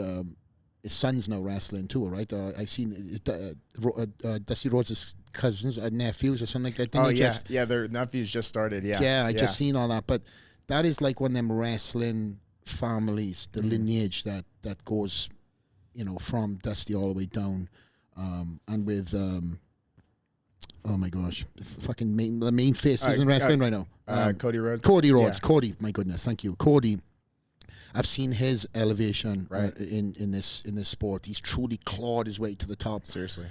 his son's now wrestling too, right? I've seen Dusty Rhodes' cousins, nephews, or something like that. Yeah, their nephews just started. Yeah, yeah, I just seen all that. But that is like one of them wrestling families, the lineage that goes, from Dusty all the way down, and with oh my gosh, fucking the main face is in wrestling right now. Cody Rhodes. Cody Rhodes. Yeah. Cody, my goodness, thank you, Cody. I've seen his elevation Right. in this sport. He's truly clawed his way to the top. Seriously.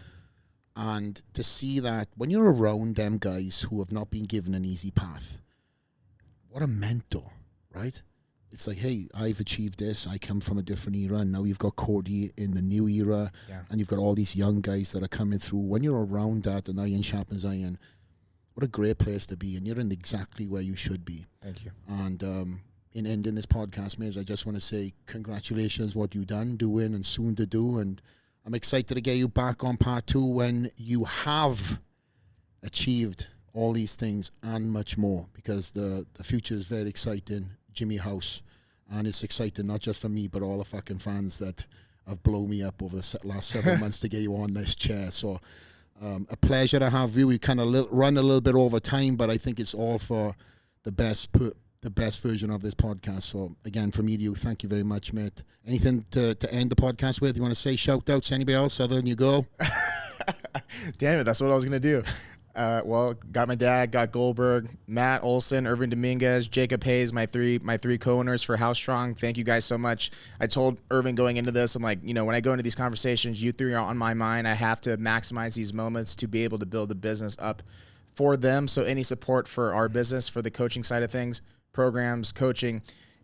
And to see that when you're around them guys who have not been given an easy path, what a mentor, right? It's like, hey, I've achieved this. I come from a different era, and now you've got Cody in the new era, and you've got all these young guys that are coming through. When you're around that, and iron sharpens iron, what a great place to be, and you're in exactly where you should be. Thank you. And in ending this podcast, Miz, I just want to say congratulations what you've done, doing, and soon to do. And I'm excited to get you back on part 2 when you have achieved all these things and much more, because the future is very exciting, Jimmy House. And it's exciting not just for me, but all the fucking fans that have blown me up over the last several months to get you on this chair. So a pleasure to have you. We kind of run a little bit over time, but I think it's all for the best version of this podcast. So again, from me to you, thank you very much, mate. Anything to end the podcast with? You want to say shout outs to anybody else other than you go? Damn it, that's what I was gonna do. Well, got my dad, got Goldberg, Matt Olson, Irvin Dominguez, Jacob Hayes, my three co-owners for How Strong. Thank you guys so much. I told Irvin going into this, I'm like, when I go into these conversations, you three are on my mind. I have to maximize these moments to be able to build the business up for them. So any support for our business, for the coaching side of things, programs, coaching,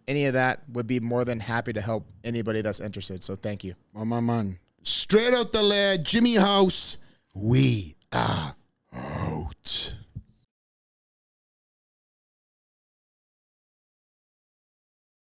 any of that, would be more than happy to help anybody that's interested. So thank you. My man. Straight out the lair, Jimmy House. We are